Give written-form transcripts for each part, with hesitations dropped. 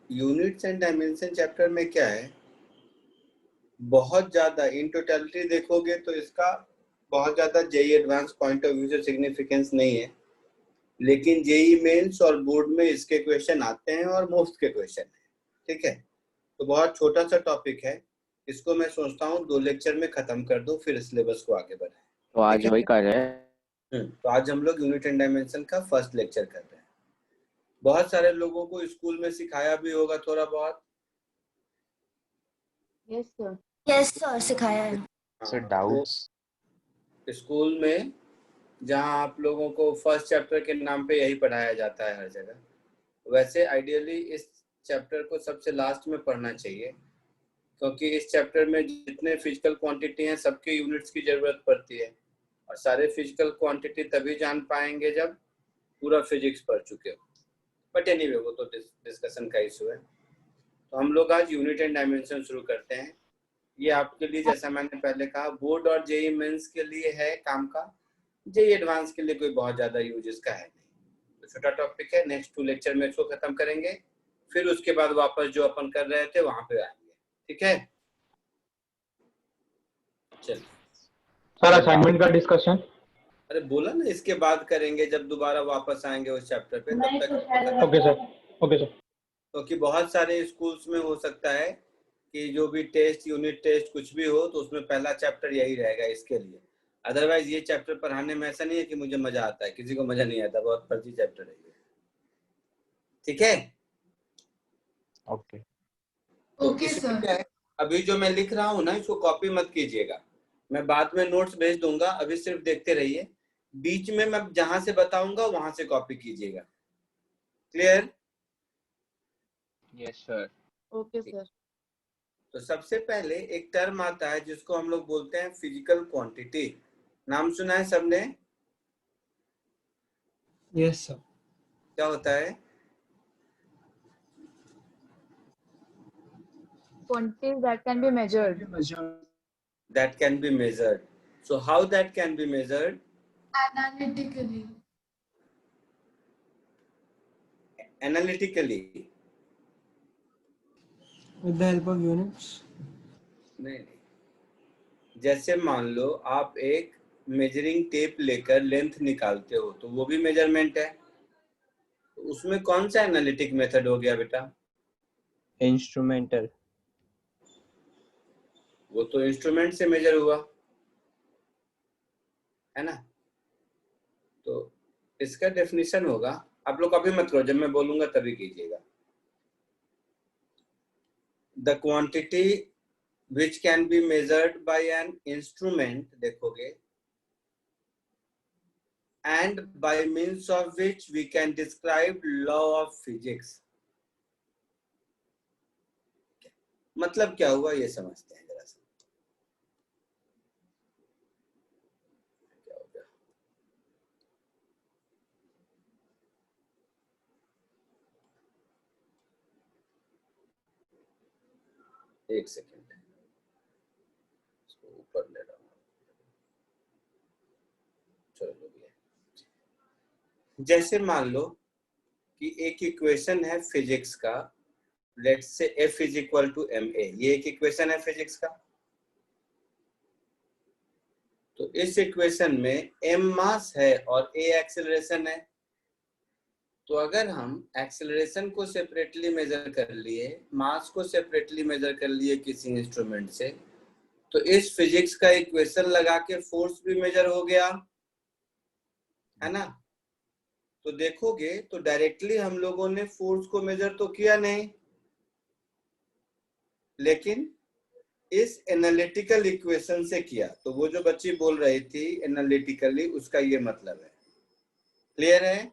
Units and dimension chapter में क्या है, बहुत ज्यादा इन टोटलिटी देखोगे तो इसका बहुत ज्यादा JEE advance point of view से सिग्निफिकेंस नहीं है, लेकिन जेई मेंस और बोर्ड में इसके क्वेश्चन आते हैं और मोस्ट के क्वेश्चन है। ठीक है, तो बहुत छोटा सा टॉपिक है, इसको मैं सोचता हूँ 2 लेक्चर में खत्म कर दूं, फिर सिलेबस को आगे बढ़ाएं। तो आज वही कर रहे हैं। तो आज हम लोग यूनिट एंड डायमेंशन का फर्स्ट लेक्चर कर रहे हैं। बहुत सारे लोगों को स्कूल में सिखाया भी होगा थोड़ा बहुत। यस सर सिखाया है सर डाउट्स स्कूल में जहाँ आप लोगों को फर्स्ट चैप्टर के नाम पे यही पढ़ाया जाता है हर जगह, वैसे आइडियली इस चैप्टर को सबसे लास्ट में पढ़ना चाहिए, क्योंकि इस चैप्टर में जितने फिजिकल क्वांटिटी हैं सबके यूनिट्स की जरूरत पड़ती है, और सारे फिजिकल क्वांटिटी तभी जान पाएंगे जब पूरा फिजिक्स पढ़ चुके हो। बट एनीवे वो तो डिस्कशन का इशू है। तो हम लोग आज यूनिट एंड डायमेंशन शुरू करते हैं। ये आपके लिए, जैसा मैंने पहले कहा, बोर्ड और जेई मेंस के लिए है काम का, जेई एडवांस के लिए कोई बहुत ज्यादा यूज इसका है नहीं। तो छोटा टॉपिक है, नेक्स्ट 2 लेक्चर में इसको खत्म करेंगे, फिर उसके बाद वापस जो अपन कर रहे थे वहां पे आएंगे। ठीक है, चलिए सर असाइनमेंट का डिस्कशन। अरे बोला ना इसके बाद करेंगे, जब दोबारा वापस आएंगे उस चैप्टर पे, तब तक। Okay sir, okay sir. क्योंकि बहुत सारे स्कूल्स में हो सकता है कि जो भी टेस्ट, यूनिट टेस्ट कुछ भी हो, तो उसमें पहला चैप्टर यही रहेगा इसके लिए। अदरवाइज ये चैप्टर पढ़ाने में ऐसा नहीं है कि मुझे मजा आता है, किसी को मजा नहीं आता, बहुत फर्जी चैप्टर है ये। ठीक है, ओके ओके सर। अभी जो मैं लिख रहा हूँ ना, इसको कॉपी मत कीजिएगा, मैं बाद में नोट्स भेज दूंगा, अभी सिर्फ देखते रहिए, बीच में मैं जहां से बताऊंगा वहां से कॉपी कीजिएगा। Clear? Yes sir. Okay sir. तो सबसे पहले एक टर्म आता है जिसको हम लोग बोलते हैं फिजिकल क्वांटिटी। नाम सुना है सबने? Yes sir. क्या होता है? Quantities that can be measured. That can be measured. So how that can be measured? Analytically. Analytically. With the help of units. नहीं, जैसे मान लो आप एक मेजरिंग टेप लेकर लेंथ निकालते हो, तो वो भी मेजरमेंट है। तो उसमें कौन सा एनालिटिक मेथड हो गया बेटा? इंस्ट्रूमेंटल। वो तो इंस्ट्रूमेंट से मेजर हुआ है ना। तो इसका डेफिनेशन होगा, आप लोग कभी मत करो, जब मैं बोलूंगा तभी कीजिएगा। The quantity which can be measured by an instrument, देखोगे, and by means of which we can describe law of physics। मतलब क्या हुआ ये समझते हैं जरा सा। क्या हो गया? एक सेकेंड, ऊपर ले रहा हूँ। चलो जैसे मान लो कि एक इक्वेशन है फिजिक्स का, let's say F is equal to ma, ये एक इक्वेशन है फिजिक्स का। तो इस इक्वेशन में m मास है और a एक्सेलरेशन है। तो अगर हम एक्सेलरेशन को सेपरेटली मेजर कर लिए, मास को सेपरेटली मेजर कर लिए किसी इंस्ट्रूमेंट से, तो इस फिजिक्स का इक्वेशन लगा के फोर्स भी मेजर हो गया, है ना। तो देखोगे तो डायरेक्टली हम लोगों ने फोर्स को मेजर तो किया नहीं, लेकिन इस एनालिटिकल इक्वेशन से किया। तो वो जो बच्ची बोल रही थी एनालिटिकली, उसका ये मतलब है। क्लियर है?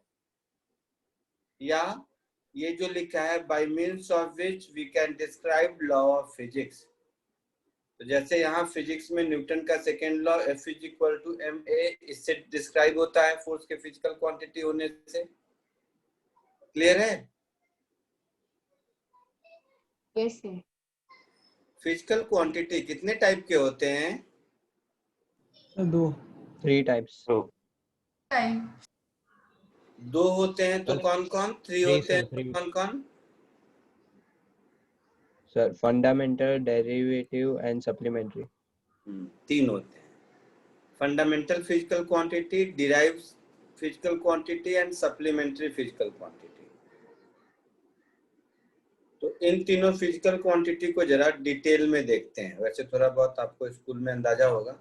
या ये जो लिखा है by means of which we can describe law of physics, तो जैसे यहाँ फिजिक्स में न्यूटन का second law F is equal to ma, इससे डिस्क्राइब होता है फोर्स के फिजिकल क्वांटिटी होने से। क्लियर है? Yes sir. फिजिकल क्वांटिटी कितने टाइप के होते हैं? 3 टाइप्स। 2 होते हैं तो कौन कौन? 3 होते हैं तो three. कौन कौन? Sir, fundamental, derivative, and supplementary. तीन होते हैं, fundamental physical quantity, derived physical quantity and supplementary physical quantity. तो इन तीनों फिजिकल क्वांटिटी को जरा डिटेल में देखते हैं। वैसे थोड़ा बहुत आपको स्कूल में अंदाजा होगा,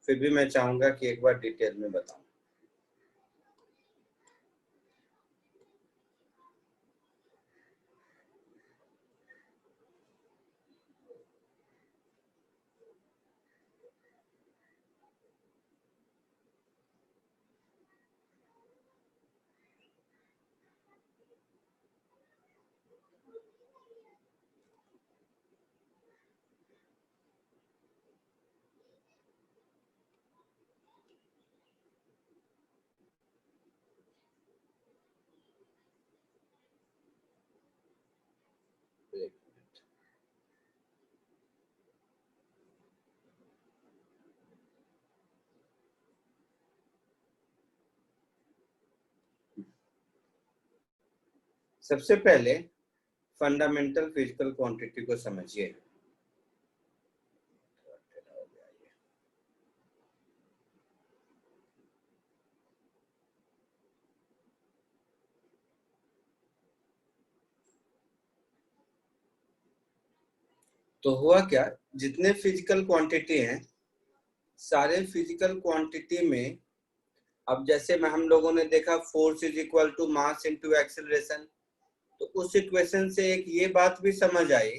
फिर भी मैं चाहूंगा कि एक बार डिटेल में बताऊं। सबसे पहले फंडामेंटल फिजिकल क्वांटिटी को समझिए। तो हुआ क्या, जितने फिजिकल क्वांटिटी हैं, सारे फिजिकल क्वांटिटी में अब जैसे में हम लोगों ने देखा force is equal to mass into acceleration, तो उस इक्वेशन से एक ये बात भी समझ आई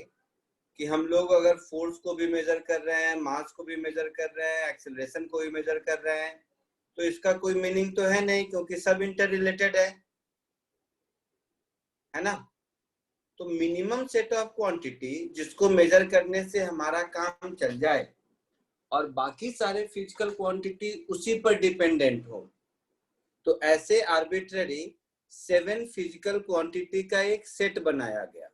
कि हम लोग अगर फोर्स को भी मेजर कर रहे हैं, मास को भी मेजर कर रहे हैं, एक्सेलरेशन को भी मेजर कर रहे हैं, तो इसका कोई मीनिंग तो है नहीं, क्योंकि सब इंटर रिलेटेड है ना। तो मिनिमम सेट ऑफ क्वांटिटी जिसको मेजर करने से हमारा काम चल जाए और बाकी सारे फिजिकल क्वांटिटी उसी पर डिपेंडेंट हो, तो ऐसे आर्बिट्ररी 7 फिजिकल क्वांटिटी का एक सेट बनाया गया।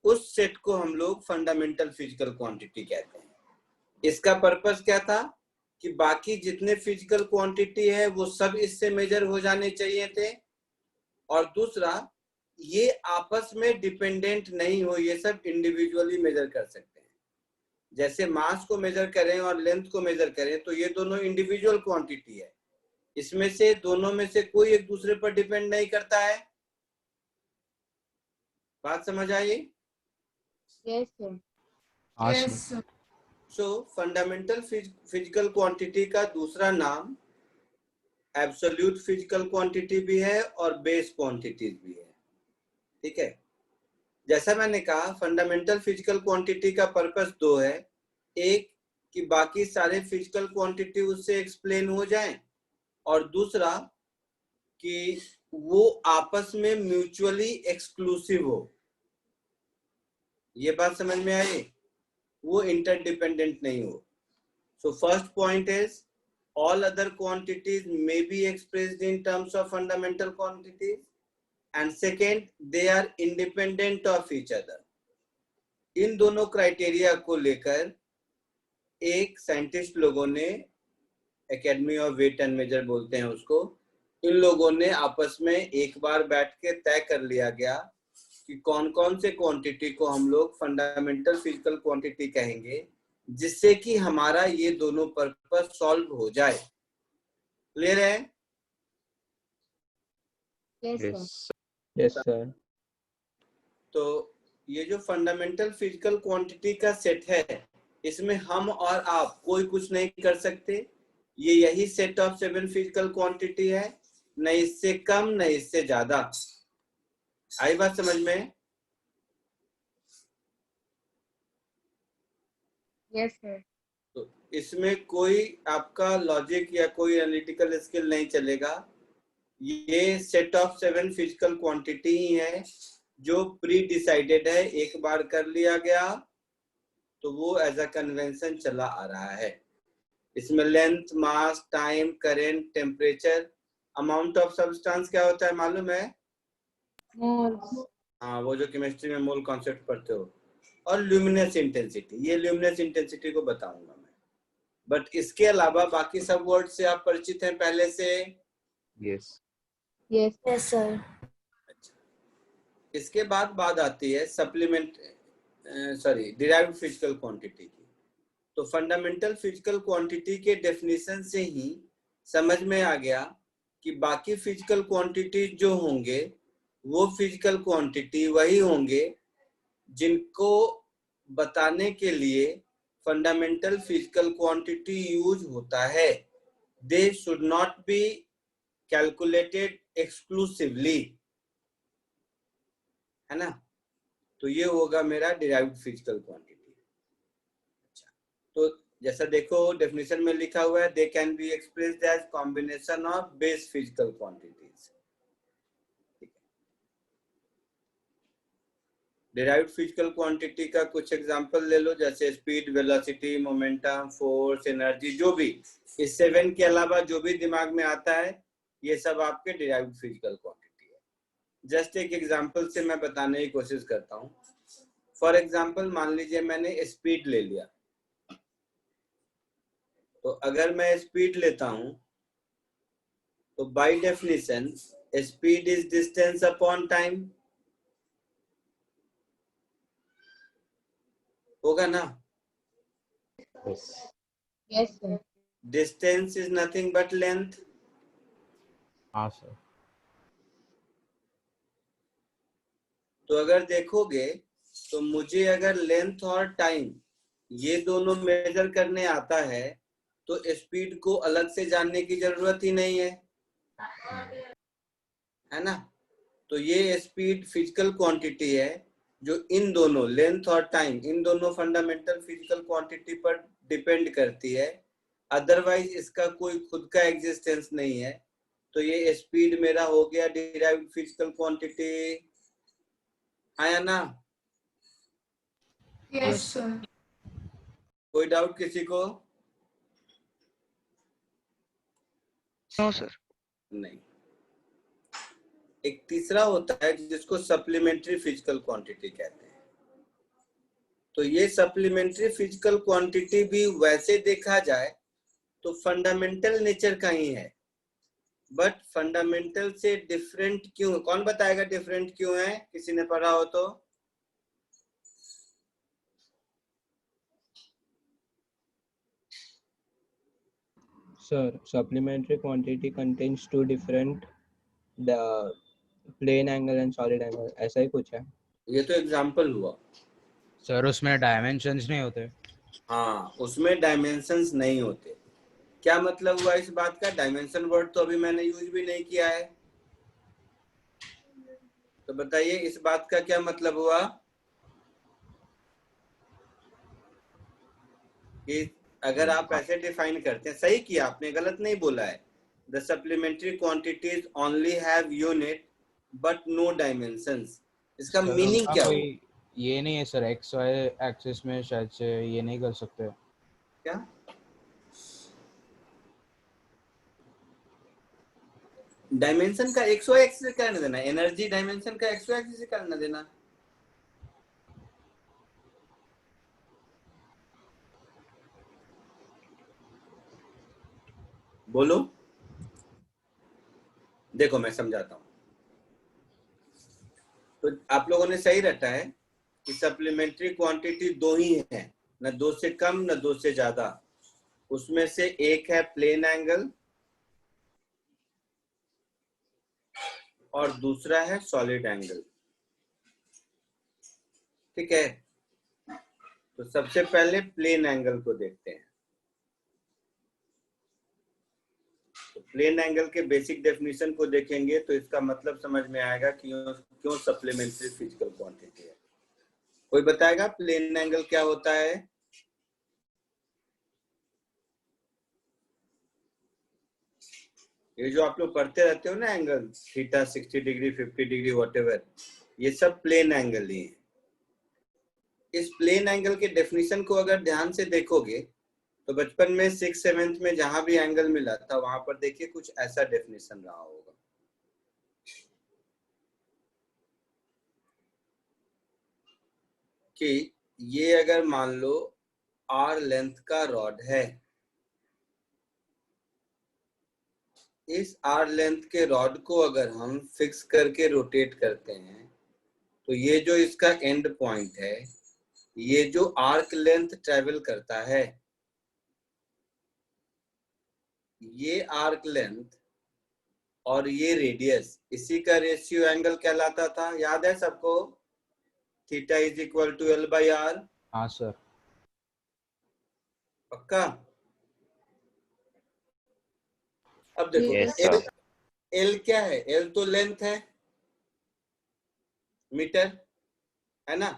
उस सेट को हम लोग फंडामेंटल फिजिकल क्वांटिटी कहते हैं। इसका पर्पस क्या था कि बाकी जितने फिजिकल क्वांटिटी है वो सब इससे मेजर हो जाने चाहिए थे, और दूसरा ये आपस में डिपेंडेंट नहीं हो, ये सब इंडिविजुअली मेजर कर सकते हैं। जैसे मास को मेजर करें और लेंथ को मेजर करें, तो ये दोनों इंडिविजुअल क्वांटिटी है, इसमें से दोनों में से कोई एक दूसरे पर डिपेंड नहीं करता है। बात समझ आई? Yes, sir. Yes, sir. सो फंडामेंटल फिजिकल क्वांटिटी का दूसरा नाम एब्सोल्यूट फिजिकल क्वांटिटी भी है और बेस क्वांटिटीज भी है। ठीक है, जैसा मैंने कहा फंडामेंटल फिजिकल क्वांटिटी का पर्पस दो है, एक कि बाकी सारे फिजिकल क्वांटिटी उससे एक्सप्लेन हो जाएं, और दूसरा कि वो आपस में म्यूचुअली एक्सक्लूसिव हो। ये बात समझ में आई, वो इंटरडिपेंडेंट नहीं हो। So first point is all other quantities may be expressed in terms of fundamental quantities, and second they are independent of each other। इन दोनों क्राइटेरिया को लेकर एक साइंटिस्ट लोगों ने, academy of weight and measure बोलते हैं उसको, इन लोगों ने आपस में एक बार बैठ के तय कर लिया गया कि कौन कौन से क्वांटिटी को हम लोग फंडामेंटल फिजिकल क्वांटिटी कहेंगे, जिससे कि हमारा ये दोनों पर्पस सॉल्व हो जाए। क्लियर है? Yes, sir. Yes, sir. तो ये जो फंडामेंटल फिजिकल क्वांटिटी का सेट है, इसमें हम और आप कोई कुछ नहीं कर सकते। ये यही सेट ऑफ 7 फिजिकल क्वांटिटी है, न इससे कम न इससे ज्यादा। आई बात समझ में? Yes, sir. तो इसमें कोई आपका लॉजिक या कोई एनालिटिकल स्किल नहीं चलेगा। ये सेट ऑफ 7 फिजिकल क्वांटिटी ही है जो प्री डिसाइडेड है, एक बार कर लिया गया तो वो एज अ कन्वेंशन चला आ रहा है। इसमें length, mass, time, current, temperature, amount of substance क्या होता है मालूम है? Moles. हाँ, वो जो केमिस्ट्री में मोल कॉन्सेप्ट पढ़ते हो, और ल्यूमिनस इंटेंसिटी। ये ल्यूमिनस इंटेंसिटी को बताऊंगा मैं, बट इसके अलावा बाकी सब वर्ड से आप परिचित हैं पहले से? Yes. Yes. Yes, sir. इसके बाद बात आती है supplement, sorry derived physical quantity की। तो फंडामेंटल फिजिकल क्वांटिटी के डेफिनेशन से ही समझ में आ गया कि बाकी फिजिकल क्वांटिटी जो होंगे वो फिजिकल क्वांटिटी वही होंगे जिनको बताने के लिए फंडामेंटल फिजिकल क्वांटिटी यूज होता है। They should not be calculated exclusively, है ना। तो ये होगा मेरा डिराइव्ड फिजिकल क्वांटिटी। अच्छा, तो जैसा देखो डेफिनेशन में लिखा हुआ है, they can be expressed as combination of base physical quantities. Derived physical quantity का कुछ एग्जांपल ले लो, जैसे speed, velocity, momentum, force, energy, जो भी इस 7 के अलावा जो भी दिमाग में आता है ये सब आपके डिराइव्ड फिजिकल क्वांटिटी है। जस्ट एक एग्जांपल से मैं बताने की कोशिश करता हूँ। फॉर एग्जांपल मान लीजिए मैंने स्पीड ले लिया, तो अगर मैं स्पीड लेता हूँ तो by definition speed is distance upon time, होगा ना। Yes, sir. Distance is nothing but length. हाँ सर। तो अगर देखोगे तो मुझे अगर लेंथ और टाइम ये दोनों मेजर करने आता है तो स्पीड को अलग से जानने की जरूरत ही नहीं है ना। तो ये स्पीड फिजिकल क्वांटिटी है जो इन दोनों लेंथ और टाइम इन दोनों फंडामेंटल फिजिकल क्वांटिटी पर डिपेंड करती है। अदरवाइज इसका कोई खुद का एग्जिस्टेंस नहीं है। तो ये स्पीड मेरा हो गया डिराइव्ड फिजिकल क्वांटिटी, आया ना। Yes, sir. कोई डाउट किसी को? No sir. नहीं। एक तीसरा होता है जिसको सप्लीमेंट्री फिजिकल क्वांटिटी कहते हैं। तो ये सप्लीमेंट्री फिजिकल क्वांटिटी भी वैसे देखा जाए तो फंडामेंटल नेचर का ही है, बट फंडामेंटल से डिफरेंट क्यों? कौन बताएगा डिफरेंट क्यों है? किसी ने पढ़ा हो तो? Sir, supplementary quantity contains two different the plane angle and solid angle. ऐसा ही कुछ है। ये तो एग्जांपल हुआ। सर उसमें डायमेंशंस नहीं होते। हाँ, उसमें डायमेंशंस नहीं होते। क्या मतलब हुआ इस बात का? डायमेंशन वर्ड तो अभी मैंने यूज भी नहीं किया है, तो बताइए इस बात का क्या मतलब हुआ कि अगर आप ऐसे डिफाइन करते हैं, सही किया आपने, गलत नहीं बोला है। The supplementary quantities only have unit but no dimensions. इसका मीनिंग क्या हुआ? ये नहीं है सर, एक्स वाई एक्सिस में शायद से ये नहीं कर सकते क्या? डायमेंशन का एक्स वाई एक्सिस से क्या लेना देना? एनर्जी डायमेंशन का एक्स वाई एक्सिस से क्या लेना देना? बोलो। देखो मैं समझाता हूं। तो आप लोगों ने सही रटा है कि सप्लीमेंट्री क्वांटिटी दो ही है, न दो से कम न दो से ज्यादा। उसमें से एक है प्लेन एंगल और दूसरा है सॉलिड एंगल। ठीक है, तो सबसे पहले प्लेन एंगल को देखते हैं। तो प्लेन एंगल के बेसिक डेफिनेशन को देखेंगे तो इसका मतलब समझ में आएगा कि क्यों सप्लीमेंट्री फिजिकल क्वांटिटी है। कोई बताएगा प्लेन एंगल क्या होता है? ये जो आप लोग पढ़ते रहते हो ना angle, theta 60 degree 50 degree whatever, ये सब प्लेन एंगल ही है। इस प्लेन एंगल के डेफिनेशन को अगर ध्यान से देखोगे तो बचपन में 6th-7th में जहां भी एंगल मिला था वहां पर देखिए कुछ ऐसा डेफिनेशन रहा होगा कि ये अगर मान लो r लेंथ का रॉड है, इस r लेंथ के रॉड को अगर हम फिक्स करके रोटेट करते हैं तो ये जो इसका एंड पॉइंट है ये जो आर्क लेंथ ट्रेवल करता है, ये आर्क लेंथ और ये रेडियस, इसी का रेशियो एंगल कहलाता था, याद है सबको? Theta is equal to L by R. हाँ सर। पक्का? अब देखो Yes, एल, एल क्या है? एल तो लेंथ है, मीटर, है ना?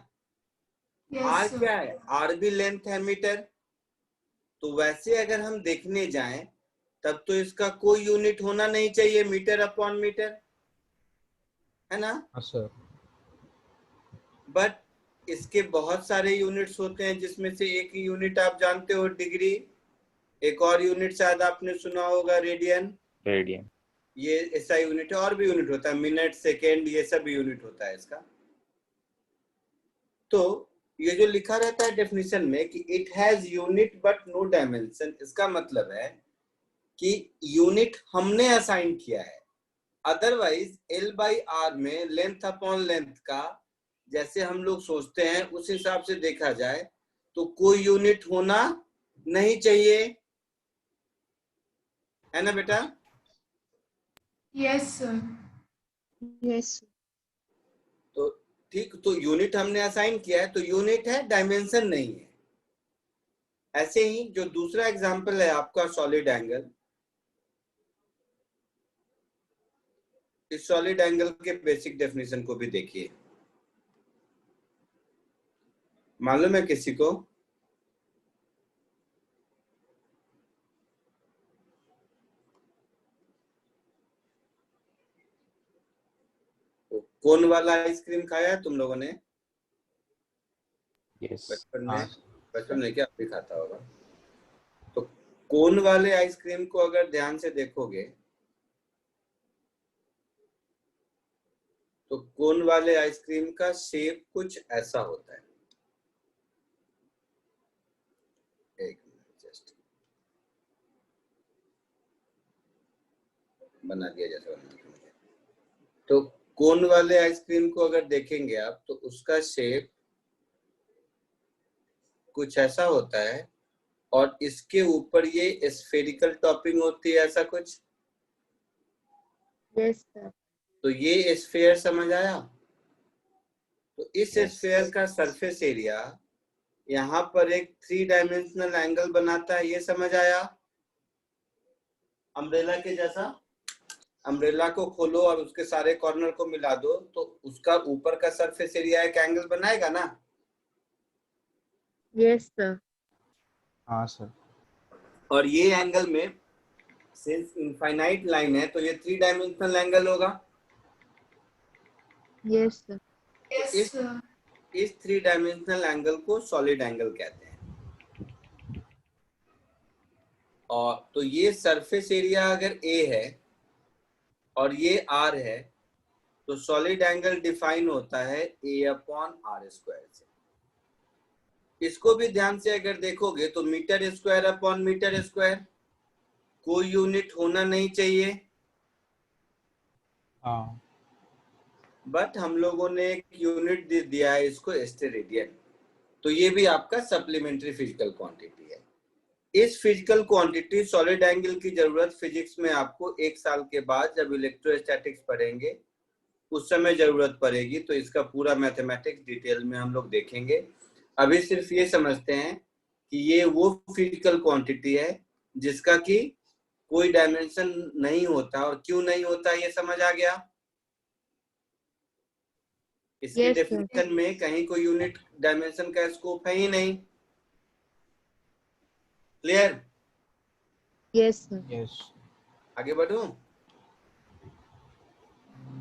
आर क्या है? आर भी लेंथ है, मीटर। तो वैसे अगर हम देखने जाएं तब तो इसका कोई यूनिट होना नहीं चाहिए, मीटर अपॉन मीटर, है ना? हाँ सर। बट इसके बहुत सारे यूनिट्स होते हैं, जिसमें से एक ही यूनिट आप जानते हो, डिग्री। एक और यूनिट शायद आपने सुना होगा, रेडियन। रेडियन। ये ऐसा यूनिट है, और भी यूनिट होता है, मिनट, सेकेंड, ये सब यूनिट होता है इसका। तो ये जो लिखा रहता है डेफिनेशन में कि it has unit but no dimension, इसका मतलब है कि यूनिट हमने असाइन किया है। अदरवाइज एल बाई आर में लेंथ अपॉन लेंथ का जैसे हम लोग सोचते हैं, उस हिसाब से देखा जाए तो कोई यूनिट होना नहीं चाहिए, है ना बेटा? Yes, sir. yes, तो ठीक, तो यूनिट हमने असाइन किया है, तो यूनिट है, डायमेंशन नहीं है। ऐसे ही जो दूसरा एग्जांपल है आपका सॉलिड एंगल, इस सॉलिड एंगल के बेसिक डेफिनेशन को भी देखिए। मालूम है किसी को? कोन वाला आइसक्रीम खाया है तुम लोगों ने यस। बचपन हाँ में? बचपन में क्या भी खाता होगा। तो कोन वाले आइसक्रीम को अगर ध्यान से देखोगे तो कोन वाले आइसक्रीम का शेप कुछ ऐसा होता है। एक मिनट, जस्ट बना दिया जैसा बनना था। तो कोन वाले आइसक्रीम को अगर देखेंगे आप तो उसका शेप कुछ ऐसा होता है, और इसके ऊपर ये स्फेरिकल टॉपिंग होती है, ऐसा कुछ। yes, sir. तो ये स्फेयर समझ आया? तो इस Yes. स्फेयर का सरफेस एरिया यहाँ पर एक 3 डायमेंशनल एंगल बनाता है, ये समझ आया? अम्ब्रेला के जैसा। अम्ब्रेला को खोलो और उसके सारे कॉर्नर को मिला दो तो उसका ऊपर का सरफेस एरिया एक एंगल बनाएगा ना? yes, sir. हाँ सर। और ये एंगल में सिंस इनफाइनाइट लाइन है तो ये 3 डायमेंशनल एंगल होगा। yes, sir. Yes, Yes. sir. इस 3 डायमेंशनल एंगल को सॉलिड एंगल कहते हैं। और तो ये सरफेस एरिया अगर A है और ये R है तो सॉलिड एंगल डिफाइन होता है A अपॉन आर स्क्वायर से। इसको भी ध्यान से अगर देखोगे तो metre square upon metre square, कोई यूनिट होना नहीं चाहिए। हाँ। बट हम लोगों ने एक यूनिट दे दिया है इसको, स्टेरेडियन। तो ये भी आपका सप्लीमेंट्री फिजिकल क्वांटिटी है। इस फिजिकल क्वांटिटी सॉलिड एंगल की जरूरत फिजिक्स में आपको 1 साल के बाद जब इलेक्ट्रोस्टैटिक्स पढ़ेंगे उस समय जरूरत पड़ेगी। तो इसका पूरा मैथमेटिक्स डिटेल में हम लोग देखेंगे। अभी सिर्फ ये समझते हैं कि ये वो फिजिकल क्वांटिटी है जिसका कि कोई डायमेंशन नहीं होता, और क्यों नहीं होता ये समझ आ गया? इसकी Yes, sir. डेफिनेशन में कहीं कोई यूनिट डायमेंशन का स्कोप है ही नहीं। क्लियर? yes, sir. यस। आगे बढ़ूं?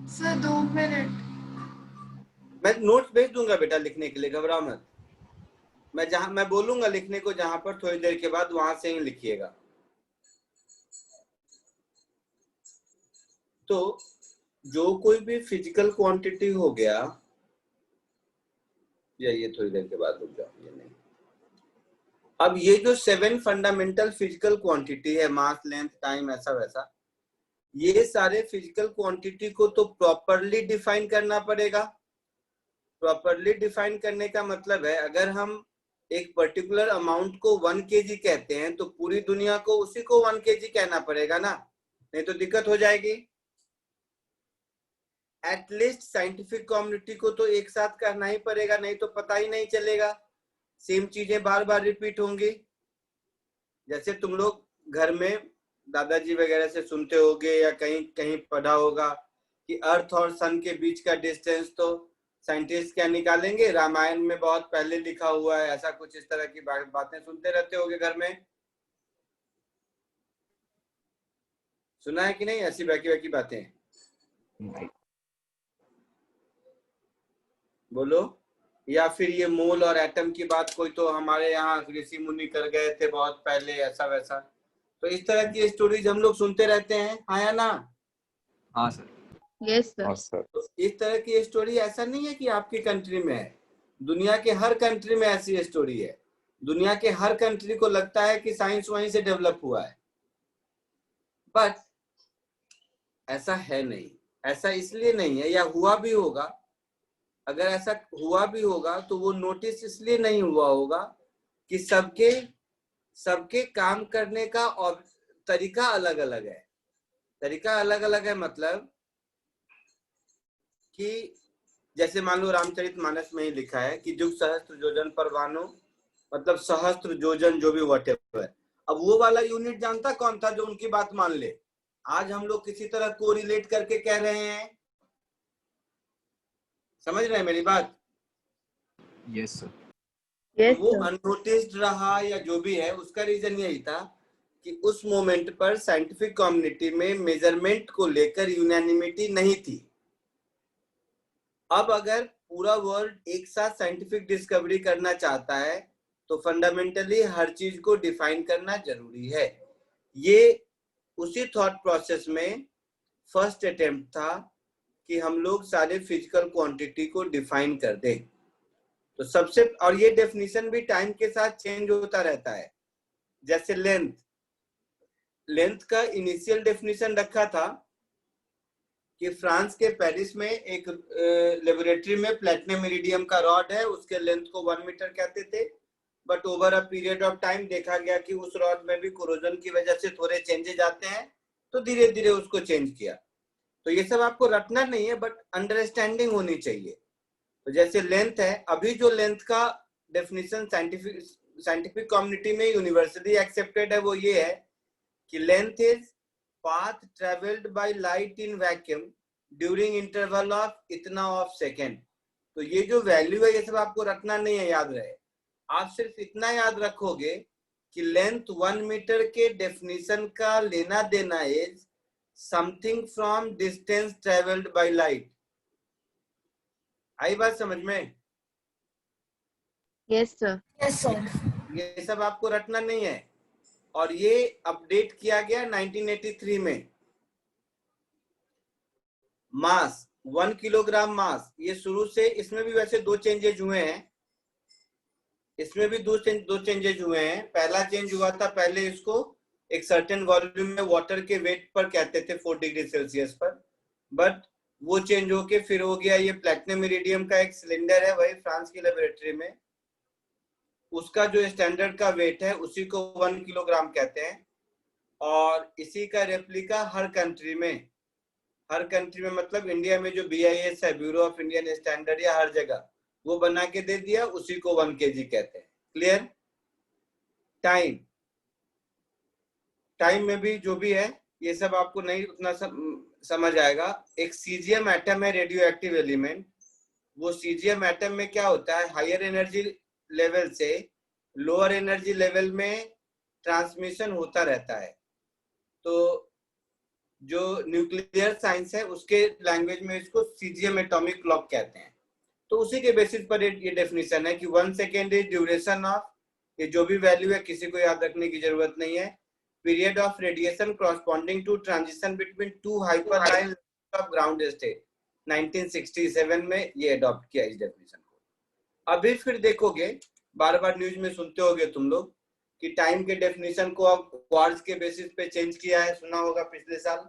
Sir, 2 minutes. मैं नोट्स भेज दूंगा बेटा लिखने के लिए, घबराओ मत। मैं बोलूंगा लिखने को जहां पर, थोड़ी देर के बाद वहां से ही लिखिएगा। तो जो कोई भी फिजिकल क्वांटिटी हो गया, या ये थोड़ी देर के बाद रुक जाओ, ये नहीं। अब ये जो 7 फंडामेंटल फिजिकल क्वांटिटी है, मास, लेंथ, टाइम, ऐसा वैसा, ये सारे फिजिकल क्वांटिटी को तो प्रॉपरली डिफाइन करना पड़ेगा। प्रॉपरली डिफाइन करने का मतलब है अगर हम एक पर्टिकुलर अमाउंट को 1 kg कहते हैं तो पूरी दुनिया को उसी को 1 kg कहना पड़ेगा ना, नहीं तो दिक्कत हो जाएगी। एटलीस्ट साइंटिफिक कम्युनिटी को तो एक साथ करना ही पड़ेगा, नहीं तो पता ही नहीं चलेगा, सेम चीजें बार बार रिपीट होंगी। जैसे तुम लोग घर में दादाजी वगैरह से सुनते होगे या कहीं कहीं पढ़ा होगा कि अर्थ और सन के बीच का डिस्टेंस तो साइंटिस्ट क्या निकालेंगे, रामायण में बहुत पहले लिखा हुआ है, ऐसा कुछ इस तरह की बातें सुनते रहते होगे घर में, सुना है कि नहीं ऐसी बाकी बातें? बोलो। या फिर ये मोल और एटम की बात कोई तो हमारे यहाँ ऋषि मुनि कर गए थे बहुत पहले, ऐसा वैसा, तो इस तरह की स्टोरीज हम लोग सुनते रहते हैं, हाँ या ना? हाँ सर। Yes, sir. तो इस तरह की स्टोरी ऐसा नहीं है कि आपकी कंट्री में है, दुनिया के हर कंट्री में ऐसी स्टोरी है। दुनिया के हर कंट्री को लगता है कि साइंस वहीं से डेवलप हुआ है, बट ऐसा है नहीं। ऐसा इसलिए नहीं है, या हुआ भी होगा, अगर ऐसा हुआ भी होगा तो वो नोटिस इसलिए नहीं हुआ होगा कि सबके काम करने का और तरीका अलग अलग है। तरीका अलग अलग है मतलब कि जैसे मान लो रामचरितमानस में ही लिखा है कि जुग सहस्त्र योजन परवानो, मतलब सहस्त्र योजन जो भी व्हाटएवर। अब वो वाला यूनिट जानता कौन था जो उनकी बात मान ले? आज हम लोग किसी तरह को रिलेट करके कह रहे हैं, समझ रहे हैं मेरी बात? Yes sir. Yes, वो sir. अननोटिस्ड रहा या जो भी है, उसका रीजन यही था कि उस मोमेंट पर साइंटिफिक कम्युनिटी में मेजरमेंट को लेकर यूनानिमिटी नहीं थी। अब अगर पूरा वर्ल्ड एक साथ साइंटिफिक डिस्कवरी करना चाहता है तो फंडामेंटली हर चीज को डिफाइन करना जरूरी है। ये उसी थॉट प्रोसेस में फर्स्ट अटेम्प्ट था कि हम लोग सारे फिजिकल क्वांटिटी को डिफाइन कर दें। तो सबसे, और ये डेफिनेशन भी टाइम के साथ चेंज होता रहता है। जैसे लेंथ का इनिशियल डेफिनेशन रखा था कि फ्रांस के पेरिस में एक लेबोरेटरी में प्लेटिनम इरिडियम का रॉड है, उसके लेंथ को 1 मीटर कहते थे, but over a period of time देखा गया कि उस रॉड में भी कोरोजन की वजह से थोड़े चेंजेस आते हैं, तो धीरे धीरे उसको चेंज किया। तो ये सब आपको रटना नहीं है, बट अंडरस्टैंडिंग होनी चाहिए। तो जैसे लेंथ है, अभी जो लेंथ का डेफिनेशन साइंटिफिक कम्युनिटी में यूनिवर्सली एक्सेप्टेड है वो ये है कि length is path travelled by light in vacuum during interval of इतना ऑफ सेकेंड। तो ये जो वैल्यू है ये सब आपको रखना नहीं है, याद रहे। आप सिर्फ इतना याद रखोगे कि लेंथ 1 मीटर के डेफिनेशन का लेना देना is something from distance travelled by light. आई बात समझ में? Yes, sir. Yes, sir. ये सब आपको रटना नहीं है। और ये अपडेट किया गया 1983 में। मास 1 किलोग्राम मास, ये शुरू से, इसमें भी वैसे 2 चेंजेस हुए हैं, इसमें भी दो चेंजेस हुए हैं। पहला चेंज हुआ था, पहले इसको एक सर्टेन वॉल्यूम में वाटर के वेट पर कहते थे 4 डिग्री सेल्सियस पर, बट वो चेंज होके फिर हो गया ये प्लैटिनम इरिडियम का एक सिलेंडर है, वही फ्रांस की लेबोरेटरी में, उसका जो स्टैंडर्ड का वेट है उसी को 1 किलोग्राम कहते हैं। और इसी का रेप्लिका हर कंट्री में मतलब इंडिया में जो BIS है, ब्यूरो ऑफ इंडियन स्टैंडर्ड, या हर जगह वो बना के दे दिया, उसी को 1 kg कहते हैं। क्लियर? टाइम में भी जो भी है ये सब आपको नहीं उतना समझ आएगा। एक सीजियम एटम है, रेडियो एक्टिव एलिमेंट। वो सीजियम एटम में क्या होता है, हायर एनर्जी लेवल से लोअर एनर्जी लेवल में ट्रांसमिशन होता रहता है। तो जो न्यूक्लियर साइंस है उसके लैंग्वेज में इसको सीजियम एटॉमिक क्लॉक कहते हैं। तो उसी के बेसिस पर ये डेफिनेशन है कि 1 सेकेंड इज ड्यूरेशन ऑफ, ये जो भी वैल्यू है किसी को याद रखने की जरूरत नहीं है, period of radiation corresponding to transition between 2 hyperfine of ground state. 1967 में ये अडॉप्ट किया इस डेफिनेशन को। अभी फिर देखोगे, बार बार न्यूज में सुनते होगे तुम लोग कि टाइम के डेफिनेशन को अब क्वार्ट्ज के बेसिस पे चेंज किया है, सुना होगा पिछले साल,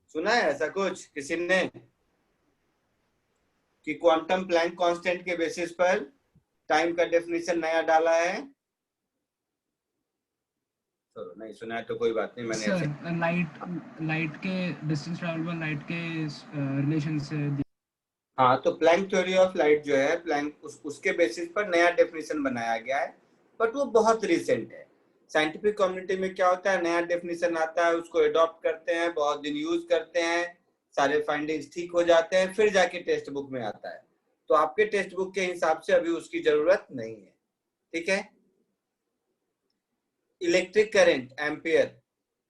सुना है ऐसा कुछ किसी ने? कि क्वांटम प्लैंक कांस्टेंट के बेसिस पर टाइम का डेफिनेशन नया डाला है? तो नहीं सुना है तो कोई बात नहीं, मैंने ऐसे सर लाइट के डिस्टेंस ट्रैवल पर लाइट के रिलेशन से हाँ, तो प्लैंक थ्योरी ऑफ लाइट जो है प्लैंक उसके बेसिस पर नया डेफिनेशन बनाया गया है, बट वो बहुत रिसेंट है। साइंटिफिक कम्युनिटी में क्या होता है, नया डेफिनेशन आता है, उसको अडॉप्ट करते हैं, बहुत दिन यूज करते हैं, सारे फाइंडिंग्स ठीक हो जाते हैं, फिर जाके टेक्स्ट बुक में आता है। तो आपके टेक्स्ट बुक के हिसाब से अभी उसकी जरूरत नहीं है, ठीक है। इलेक्ट्रिक करंट एम्पियर,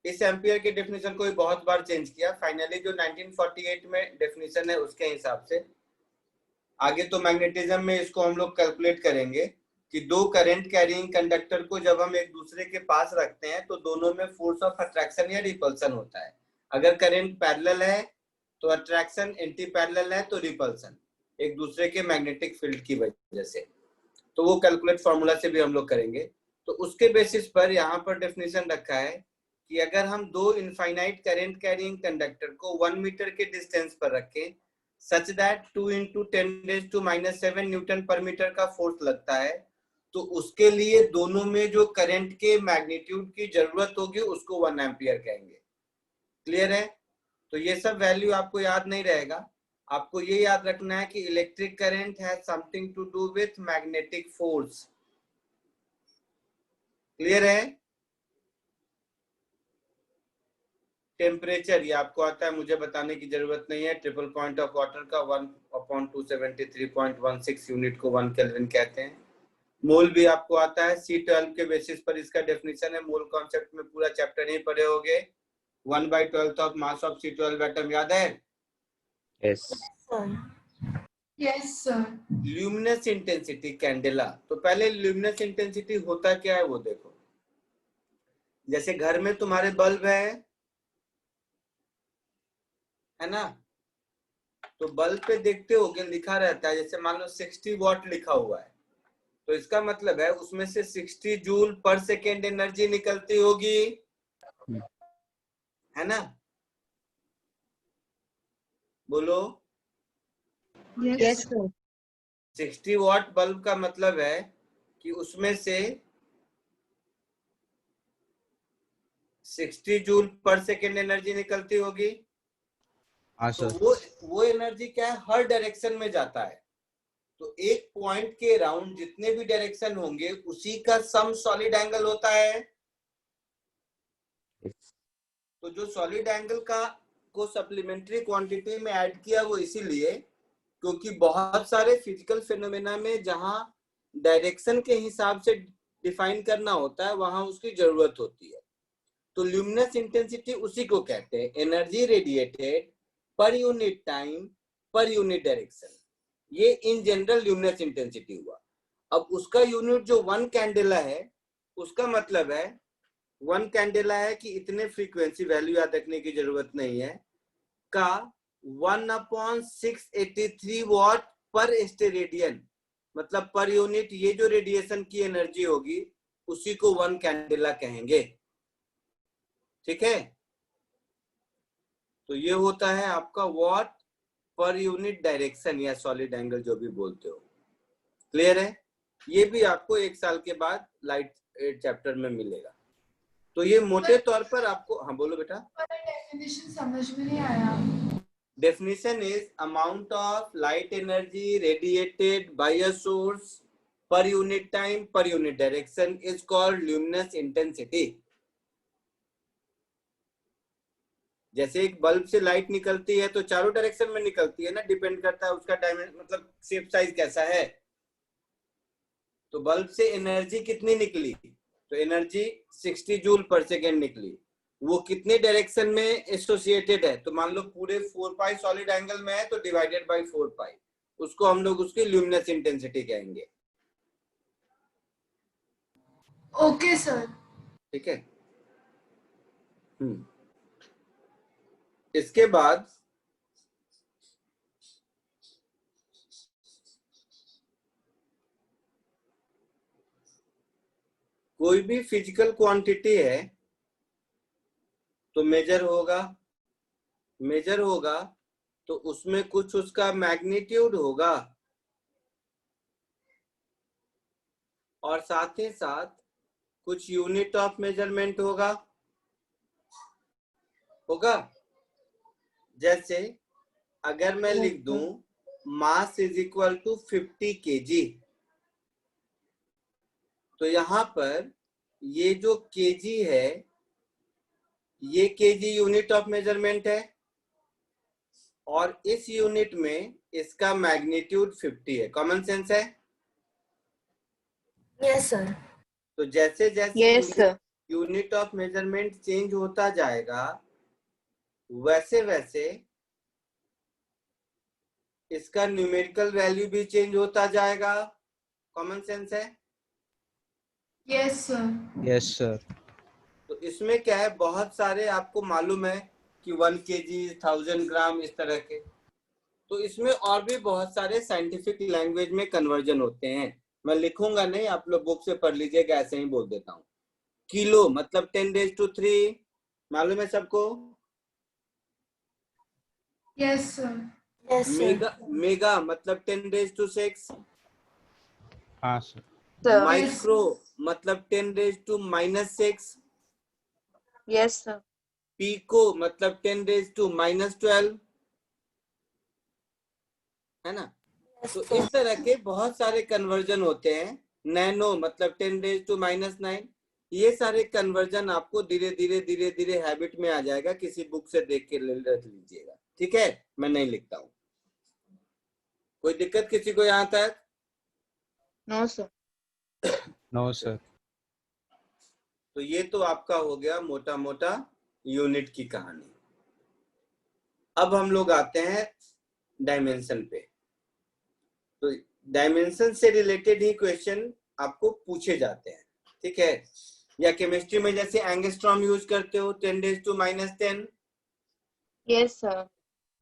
इस एम्पियर के डेफिनेशन को बहुत बार चेंज किया, फाइनली जो 1948 में डेफिनेशन है उसके हिसाब से। आगे तो मैग्नेटिज्म में इसको हम लोग कैलकुलेट करेंगे कि दो करंट कैरिंग कंडक्टर को जब हम एक दूसरे के पास रखते हैं तो दोनों में फोर्स ऑफ अट्रैक्शन या रिपल्सन होता है। अगर करंट पैरेलल है तो अट्रैक्शन, एंटी पैरेलल है तो रिपल्सन, एक दूसरे के मैग्नेटिक फील्ड की वजह से। तो वो कैलकुलेट फॉर्मूला से भी हम लोग करेंगे। तो उसके बेसिस पर यहाँ पर डेफिनेशन रखा है कि अगर हम दो इनफाइनाइट करंट कैरिंग कंडक्टर को 1 मीटर के डिस्टेंस पर रखें सच दैट 2 × 10⁻⁷ न्यूटन पर मीटर का फोर्स लगता है, तो उसके लिए दोनों में जो करंट के मैग्नीट्यूड की जरूरत होगी उसको 1 एम्पियर कहेंगे। क्लियर है? तो ये सब वैल्यू आपको याद नहीं रहेगा, आपको ये याद रखना है कि electric current has something to do with magnetic force. Clear है? टेम्परेचर ये आपको आता है, मुझे बताने की जरूरत नहीं है। ट्रिपल पॉइंट ऑफ वाटर का 1/273.16 यूनिट को 1 केल्विन कहते हैं। मोल भी आपको आता है, C12 के बेसिस पर इसका डेफिनेशन है। मोल कॉन्सेप्ट में पूरा चैप्टर नहीं पढ़े होगे। 1/12 of mass of C12 atom, याद है? Yes. Yes, sir. Luminous intensity candela, तो पहले ल्यूमिनस इंटेंसिटी होता क्या है वो देखो। जैसे घर में तुम्हारे बल्ब है ना, तो बल्ब पे देखते हो कि लिखा रहता है, जैसे मान लो 60 वॉट लिखा हुआ है, तो इसका मतलब है उसमें से 60 जूल पर सेकेंड एनर्जी निकलती होगी, है ना? बोलो। Yes, sir. 60 वॉट बल्ब का मतलब है कि उसमें से 60 जूल पर सेकेंड एनर्जी निकलती होगी। हाँ तो सर। वो एनर्जी क्या है, हर डायरेक्शन में जाता है। तो एक पॉइंट के अराउंड जितने भी डायरेक्शन होंगे उसी का सम सॉलिड एंगल होता है। तो जो सॉलिड एंगल का को सप्लीमेंट्री क्वांटिटी में ऐड किया वो इसीलिए क्योंकि बहुत सारे फिजिकल फिनोमेना में जहां डायरेक्शन के हिसाब से डिफाइन करना होता है वहां उसकी जरूरत होती है। तो ल्यूमिनस इंटेंसिटी उसी को कहते हैं, energy radiated per unit time per unit direction. ये इन जनरल ल्यूमिनस इंटेंसिटी हुआ। अब उसका यूनिट जो 1 कैंडेला है, उसका मतलब है 1 कैंडेला है कि इतने फ्रीक्वेंसी, वैल्यू याद रखने की जरूरत नहीं है, का 1/683 वॉट पर स्टेरेडियन, मतलब पर यूनिट ये जो रेडिएशन की एनर्जी होगी उसी को 1 कैंडेला कहेंगे। ठीक है? तो ये होता है आपका वॉट पर यूनिट डायरेक्शन या सॉलिड एंगल जो भी बोलते हो। क्लियर है? ये भी आपको 1 साल के बाद लाइट चैप्टर में मिलेगा। तो ये मोटे तौर पर आपको, हाँ बोलो बेटा। डेफिनेशन समझ में नहीं आया। Definition is amount of light energy radiated by a source per unit time per unit direction is called luminous intensity. जैसे एक बल्ब से लाइट निकलती है तो चारों डायरेक्शन में निकलती है ना, डिपेंड करता है उसका डायमेंशन, मतलब शेप साइज कैसा है। तो बल्ब से एनर्जी कितनी निकली, तो एनर्जी 60 जूल पर सेकेंड निकली। वो कितने डायरेक्शन में एसोसिएटेड है, तो मान लो पूरे 4 पाई सॉलिड एंगल में है तो डिवाइडेड बाय 4 पाई, उसको हम लोग उसकी ल्यूमिनस इंटेंसिटी कहेंगे। Okay sir. ठीक है? इसके बाद कोई भी फिजिकल क्वांटिटी है तो मेजर होगा तो उसमें कुछ उसका मैग्नीट्यूड होगा और साथ ही साथ कुछ यूनिट ऑफ मेजरमेंट होगा। जैसे अगर मैं लिख दूं mass is equal to 50 kg, तो यहां पर ये जो kg है ये kg यूनिट ऑफ मेजरमेंट है और इस यूनिट में इसका मैग्नीट्यूड 50 है। कॉमन सेंस है? Yes sir. तो जैसे जैसे Yes, sir. Unit of measurement change होता जाएगा वैसे वैसे इसका न्यूमेरिकल वैल्यू भी चेंज होता जाएगा। कॉमन सेंस है? Yes sir. Yes sir. तो इसमें क्या है, बहुत सारे आपको मालूम है कि 1 kg 1000 ग्राम इस तरह के, तो इसमें और भी बहुत सारे साइंटिफिक लैंग्वेज में कन्वर्जन होते हैं। मैं लिखूंगा नहीं, आप लोग बुक से पढ़ लीजिएगा, ऐसे ही बोल देता हूँ। किलो मतलब 10⁻³ मालूम है सबको? Yes sir. मेगा मतलब 10⁻⁶। हाँ सर। Sir. माइक्रो मतलब 10⁻⁻�6। Yes, sir. पीको मतलब 10⁻⁻12, है ना? तो इस तरह के बहुत सारे कन्वर्जन होते हैं। नैनो मतलब 10⁻⁻⁹। ये सारे कन्वर्जन आपको धीरे धीरे हैबिट में आ जाएगा, किसी बुक से देख के रख लीजिएगा। ठीक है, मैं नहीं लिखता हूँ। कोई दिक्कत किसी को यहाँ तक? No, sir. No sir. तो ये तो आपका हो गया मोटा मोटा यूनिट की कहानी। अब हम लोग आते हैं डायमेंशन पे। तो डायमेंशन से रिलेटेड ही क्वेश्चन आपको पूछे जाते हैं। ठीक है, या केमिस्ट्री में जैसे एंगस्ट्रॉम यूज करते हो 10⁻⁻10। Yes, sir.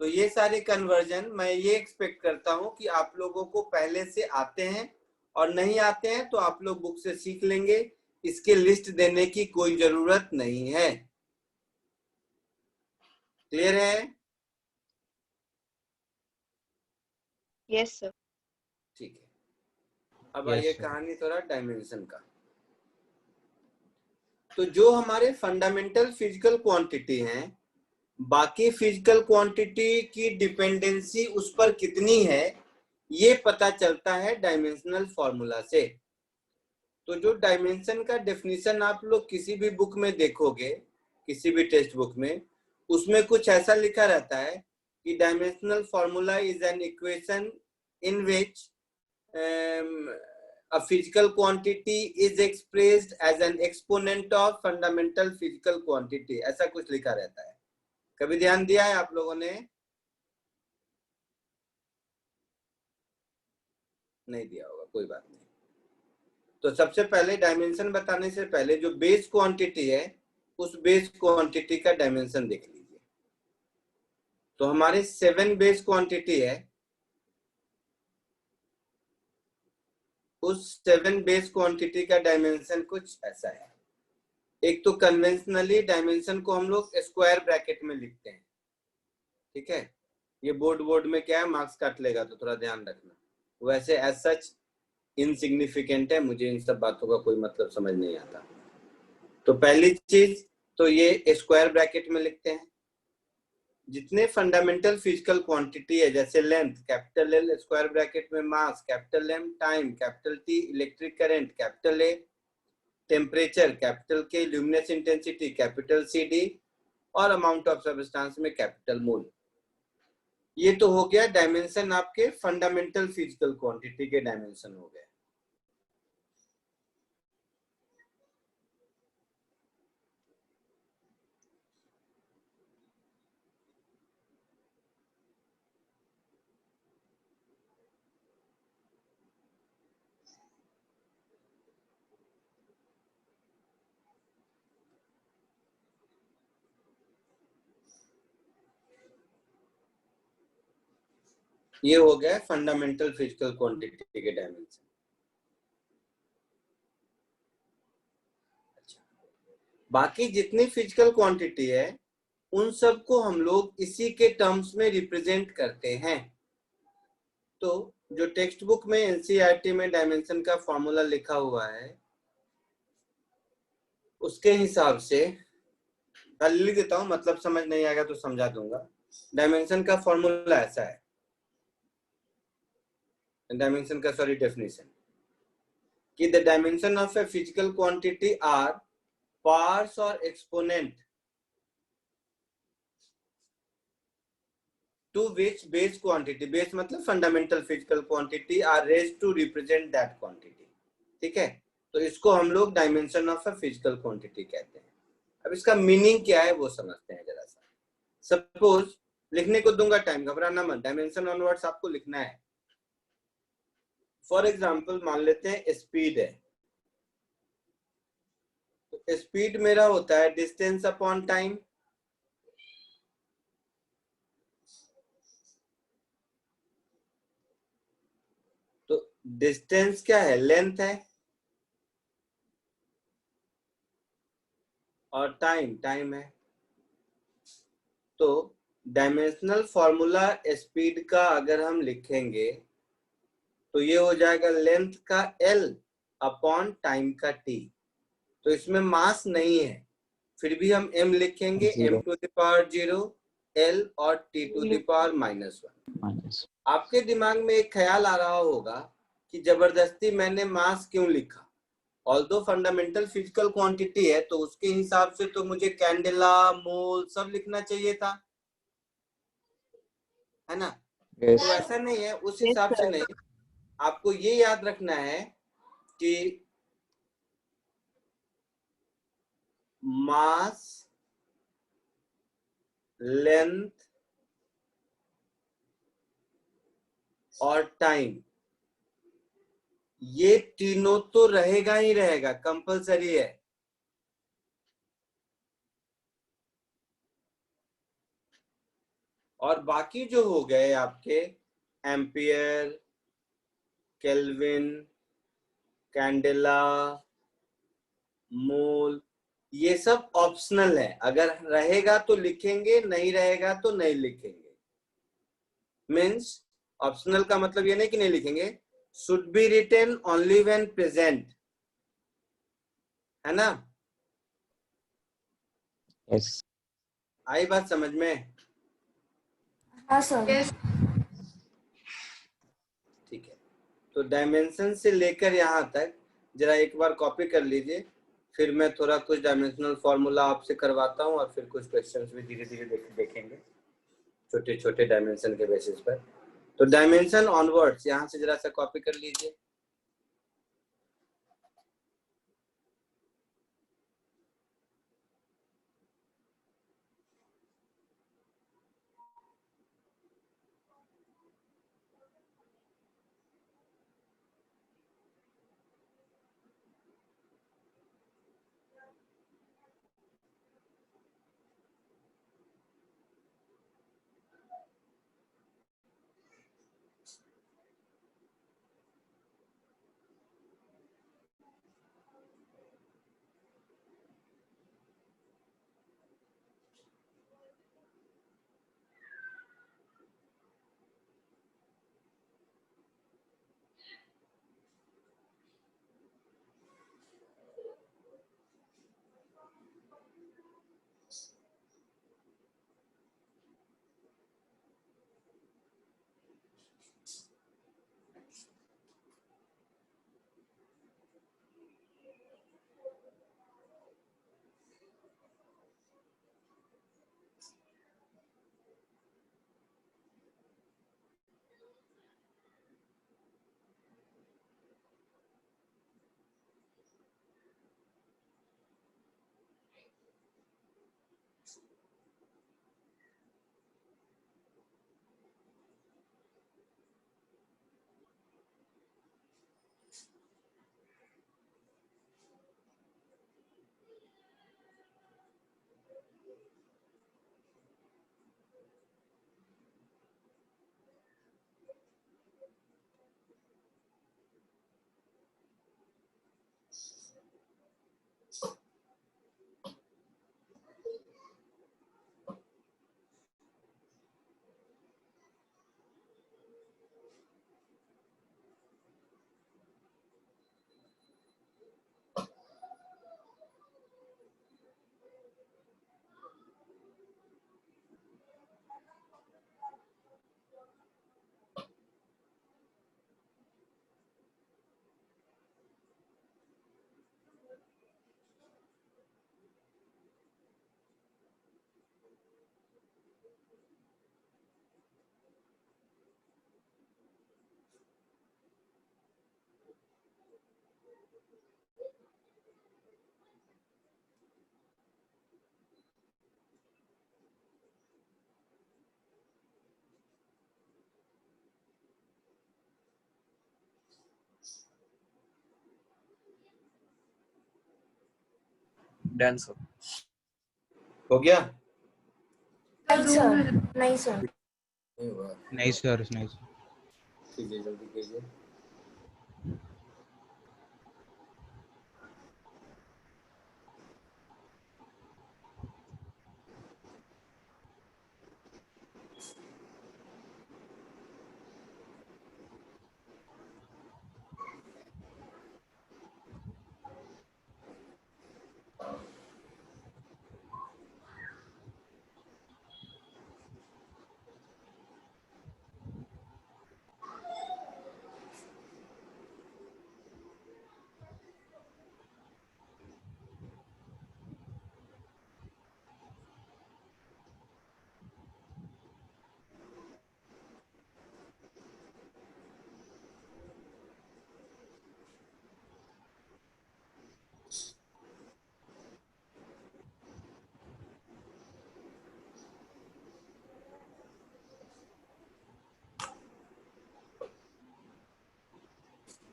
तो ये सारे कन्वर्जन मैं ये एक्सपेक्ट करता हूं कि आप लोगों को पहले से आते हैं, और नहीं आते हैं तो आप लोग बुक से सीख लेंगे। इसके लिस्ट देने की कोई जरूरत नहीं है। क्लियर है? Yes, sir. ठीक है, अब Yes, आइए sir. कहानी थोड़ा डायमेंशन का। तो जो हमारे फंडामेंटल फिजिकल क्वांटिटी हैं, बाकी फिजिकल क्वांटिटी की डिपेंडेंसी उस पर कितनी है ये पता चलता है डायमेंशनल फॉर्मूला से। तो जो डायमेंशन का डेफिनेशन आप लोग किसी भी बुक में देखोगे, किसी भी टेक्स्ट बुक में, उसमें कुछ ऐसा लिखा रहता है कि dimensional formula is an equation in which a physical quantity is expressed as an exponent of fundamental physical quantity, ऐसा कुछ लिखा रहता है। कभी ध्यान दिया है आप लोगों ने? नहीं दिया होगा, कोई बात नहीं। तो सबसे पहले डायमेंशन बताने से पहले जो बेस क्वांटिटी है उस बेस क्वांटिटी का डायमेंशन देख लीजिए। तो हमारे 7 बेस क्वांटिटी है, उस 7 बेस क्वांटिटी का डायमेंशन कुछ ऐसा है। एक तो कन्वेंशनली डायमेंशन को हम लोग स्क्वायर ब्रैकेट में लिखते हैं। ठीक है, ये बोर्ड में क्या है, मार्क्स काट लेगा, तो थोड़ा ध्यान रखना। वैसे एज सच इनसिग्निफिकेंट है, मुझे इन सब बातों का कोई मतलब समझ नहीं आता। तो पहली चीज तो ये स्क्वायर ब्रैकेट में लिखते हैं। जितने फंडामेंटल फिजिकल क्वांटिटी है, जैसे length capital L square bracket में, mass capital M, time capital T, electric current capital A, temperature capital K, luminous intensity capital C D, और अमाउंट ऑफ सब्सटेंस में capital mole. ये तो हो गया dimension, आपके फंडामेंटल फिजिकल क्वांटिटी के dimension हो गए। ये हो गया फंडामेंटल फिजिकल क्वांटिटी के डायमेंशन। अच्छा, बाकी जितनी फिजिकल क्वांटिटी है उन सब को हम लोग इसी के टर्म्स में रिप्रेजेंट करते हैं। तो जो टेक्स्ट बुक में एनसीईआरटी में डायमेंशन का फॉर्मूला लिखा हुआ है उसके हिसाब से लिख देता हूं, मतलब समझ नहीं आएगा तो समझा दूंगा। डायमेंशन का फॉर्मूला ऐसा है, डायमेंशन का सॉरी डेफिनेशन, कि the dimension of a physical quantity are parts और exponent to which base quantity, base मतलब fundamental physical quantity are raised to represent that quantity। ठीक है, तो इसको हम लोग dimension of a physical quantity कहते हैं। अब इसका मीनिंग क्या है वो समझते हैं जरा सा। सपोज लिखने को दूंगा, टाइम घबराना मत, डायमेंशन ऑनवर्ड्स आपको लिखना है। फॉर एग्जांपल मान लेते हैं स्पीड है, तो स्पीड मेरा होता है डिस्टेंस अपॉन टाइम। तो डिस्टेंस क्या है, लेंथ है, और टाइम है। तो डायमेंशनल फॉर्मूला स्पीड का अगर हम लिखेंगे तो ये हो जाएगा लेंथ का L अपॉन टाइम का T। तो इसमें मास नहीं है, फिर भी हम M लिखेंगे, m to the power 0, L और T टू द पावर -1। आपके दिमाग में एक ख्याल आ रहा होगा कि जबरदस्ती मैंने मास क्यों लिखा, ऑल्दो फंडामेंटल फिजिकल क्वांटिटी है तो उसके हिसाब से तो मुझे कैंडेला, मोल सब लिखना चाहिए था, है ना? Yes. तो ऐसा नहीं है, उस हिसाब से नहीं। आपको ये याद रखना है कि मास, लेंथ और टाइम, ये तीनों तो रहेगा ही रहेगा, कंपलसरी है। और बाकी जो हो गए आपके एम्पियर, केल्विन, कैंडेला, मोल, ये सब ऑप्शनल है। अगर रहेगा तो लिखेंगे, नहीं रहेगा तो नहीं लिखेंगे। मीन्स ऑप्शनल का मतलब ये नहीं कि नहीं लिखेंगे, should be written only when present, है ना? Yes. आई बात समझ में? हाँ सर। यस। ठीक है, तो डायमेंशन से लेकर यहाँ तक जरा एक बार कॉपी कर लीजिए, फिर मैं थोड़ा कुछ डायमेंशनल फॉर्मूला आपसे करवाता हूँ और फिर कुछ क्वेश्चंस भी धीरे धीरे देखेंगे छोटे छोटे डायमेंशन के बेसिस पर। तो डायमेंशन ऑनवर्ड्स यहाँ से जरा सा कॉपी कर लीजिए। Done sir. हो गया? नहीं सर, नहीं सर। नहीं हुआ। नहीं सर, नहीं सर। कीजिए, जल्दी कीजिए।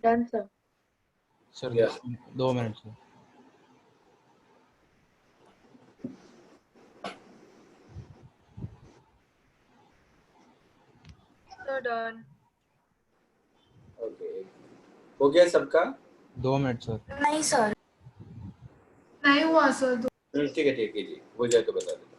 Done, sir. Sir Yeah. 2 minute sir. Sir, done. Okay, हो गया सबका? 2 मिनट सर। नहीं सर। नहीं हुआ सर। ठीक है, ठीक है जी, हो जाए तो बता दो।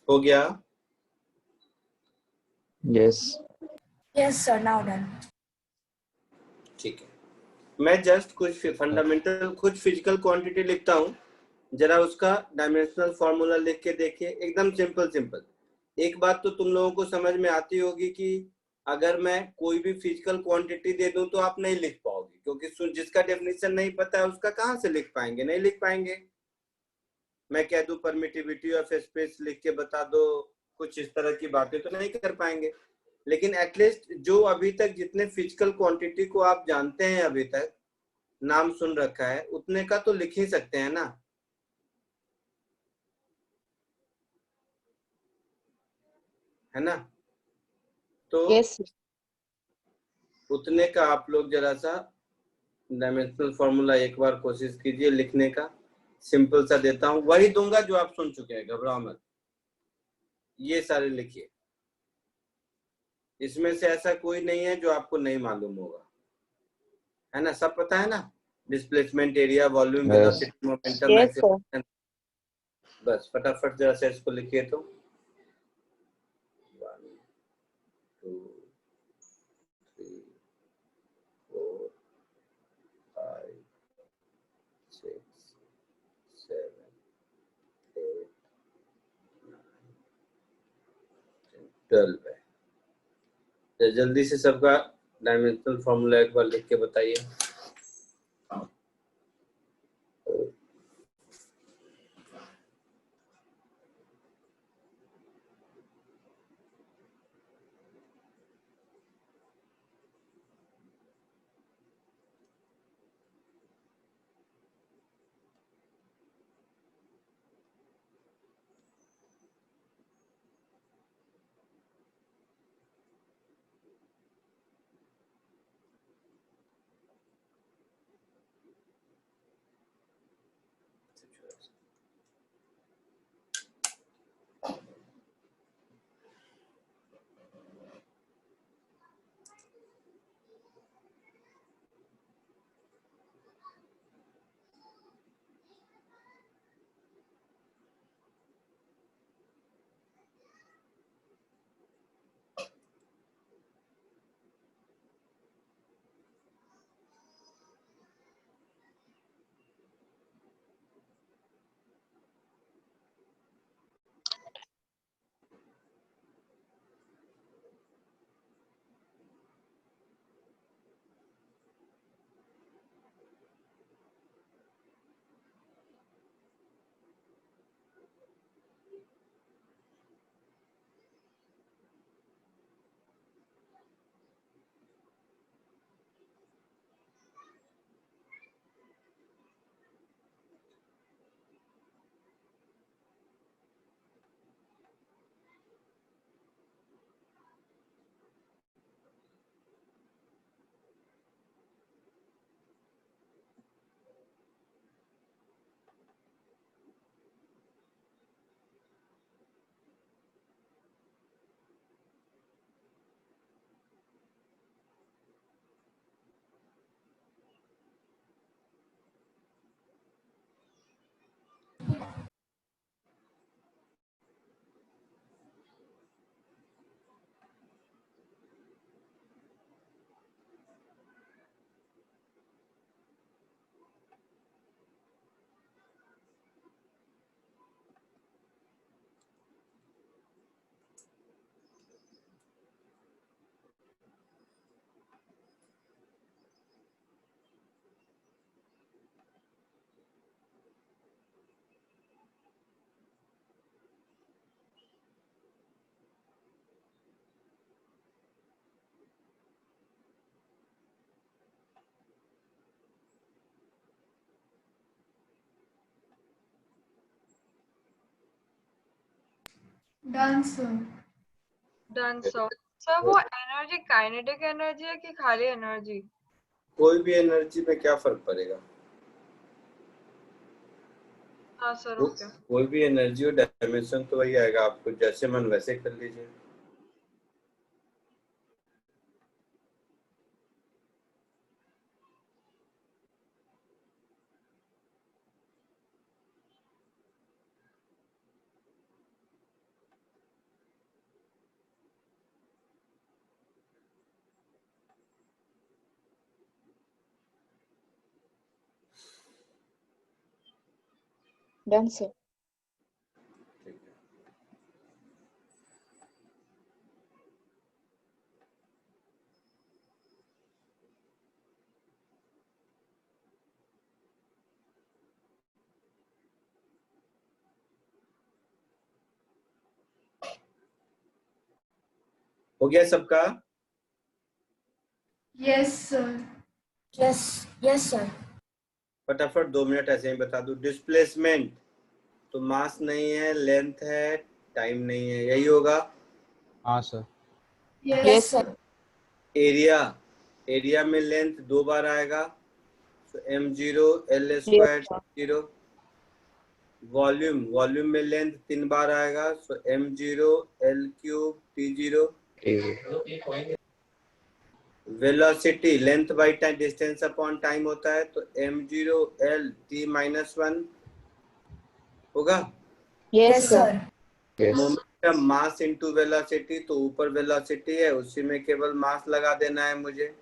हो गया? Yes. Yes sir, now done. ठीक है, मैं जस्ट कुछ फंडामेंटल कुछ फिजिकल क्वांटिटी लिखता हूँ, जरा उसका डायमेंशनल फॉर्मूला लिख के देखिए, एकदम सिंपल सिंपल। एक बात तो तुम लोगों को समझ में आती होगी कि अगर मैं कोई भी फिजिकल क्वांटिटी दे दूं तो आप नहीं लिख पाओगे, क्योंकि जिसका डेफिनेशन नहीं पता है उसका कहाँ से लिख पाएंगे? नहीं लिख पाएंगे। मैं कह दूं परमिटिविटी ऑफ स्पेस लिख के बता दो, कुछ इस तरह की बातें तो नहीं कर पाएंगे। लेकिन एटलीस्ट जो अभी तक जितने फिजिकल क्वांटिटी को आप जानते हैं, अभी तक नाम सुन रखा है, उतने का तो लिख ही सकते हैं ना? है ना? तो Yes, sir. उतने का आप लोग जरा सा डायमेंशनल फॉर्मूला एक बार कोशिश कीजिए लिखने का। सिंपल सा देता हूं, वही दूंगा जो आप सुन चुके हैं, घबराओ मत। ये सारे लिखिए, इसमें से ऐसा कोई नहीं है जो आपको नहीं मालूम होगा, है ना? सब पता है ना? Displacement, area, volume, velocity, momentum, Yes, sir. Acceleration. बस फटाफट जरा से इसको लिखिए तो 1 2 3 4 5 6 7 8 12 है। तो जल्दी से सबका डायमेंशनल फॉर्मूला एक बार लिख के बताइए। Done, sir. Done sir. Sir वो एनर्जी काइनेटिक एनर्जी है कि खाली एनर्जी? कोई भी एनर्जी में क्या फर्क पड़ेगा? हाँ सर ओके। कोई भी एनर्जी और डायमेंशन तो वही आएगा, आपको जैसे मन वैसे कर लीजिए। Done, sir. ठीक है। हो गया सबका? Yes, sir. Yes. Yes, sir. फटाफट 2 मिनट ऐसे ही बता दूं। डिस्प्लेसमेंट तो मास नहीं है, लेंथ है, टाइम नहीं है, यही होगा। हाँ sir. Yes, sir. Area, area में लेंथ 2 बार आएगा, तो m0 l square 0। Volume, volume में लेंथ 3 बार आएगा, सो m0 l cube t0। Velocity length by time distance upon time होता है, तो m0 l t-1 होगा। Yes, sir. Momentum mass into velocity, तो ऊपर वेलोसिटी है उसी में केवल मास लगा देना है मुझे,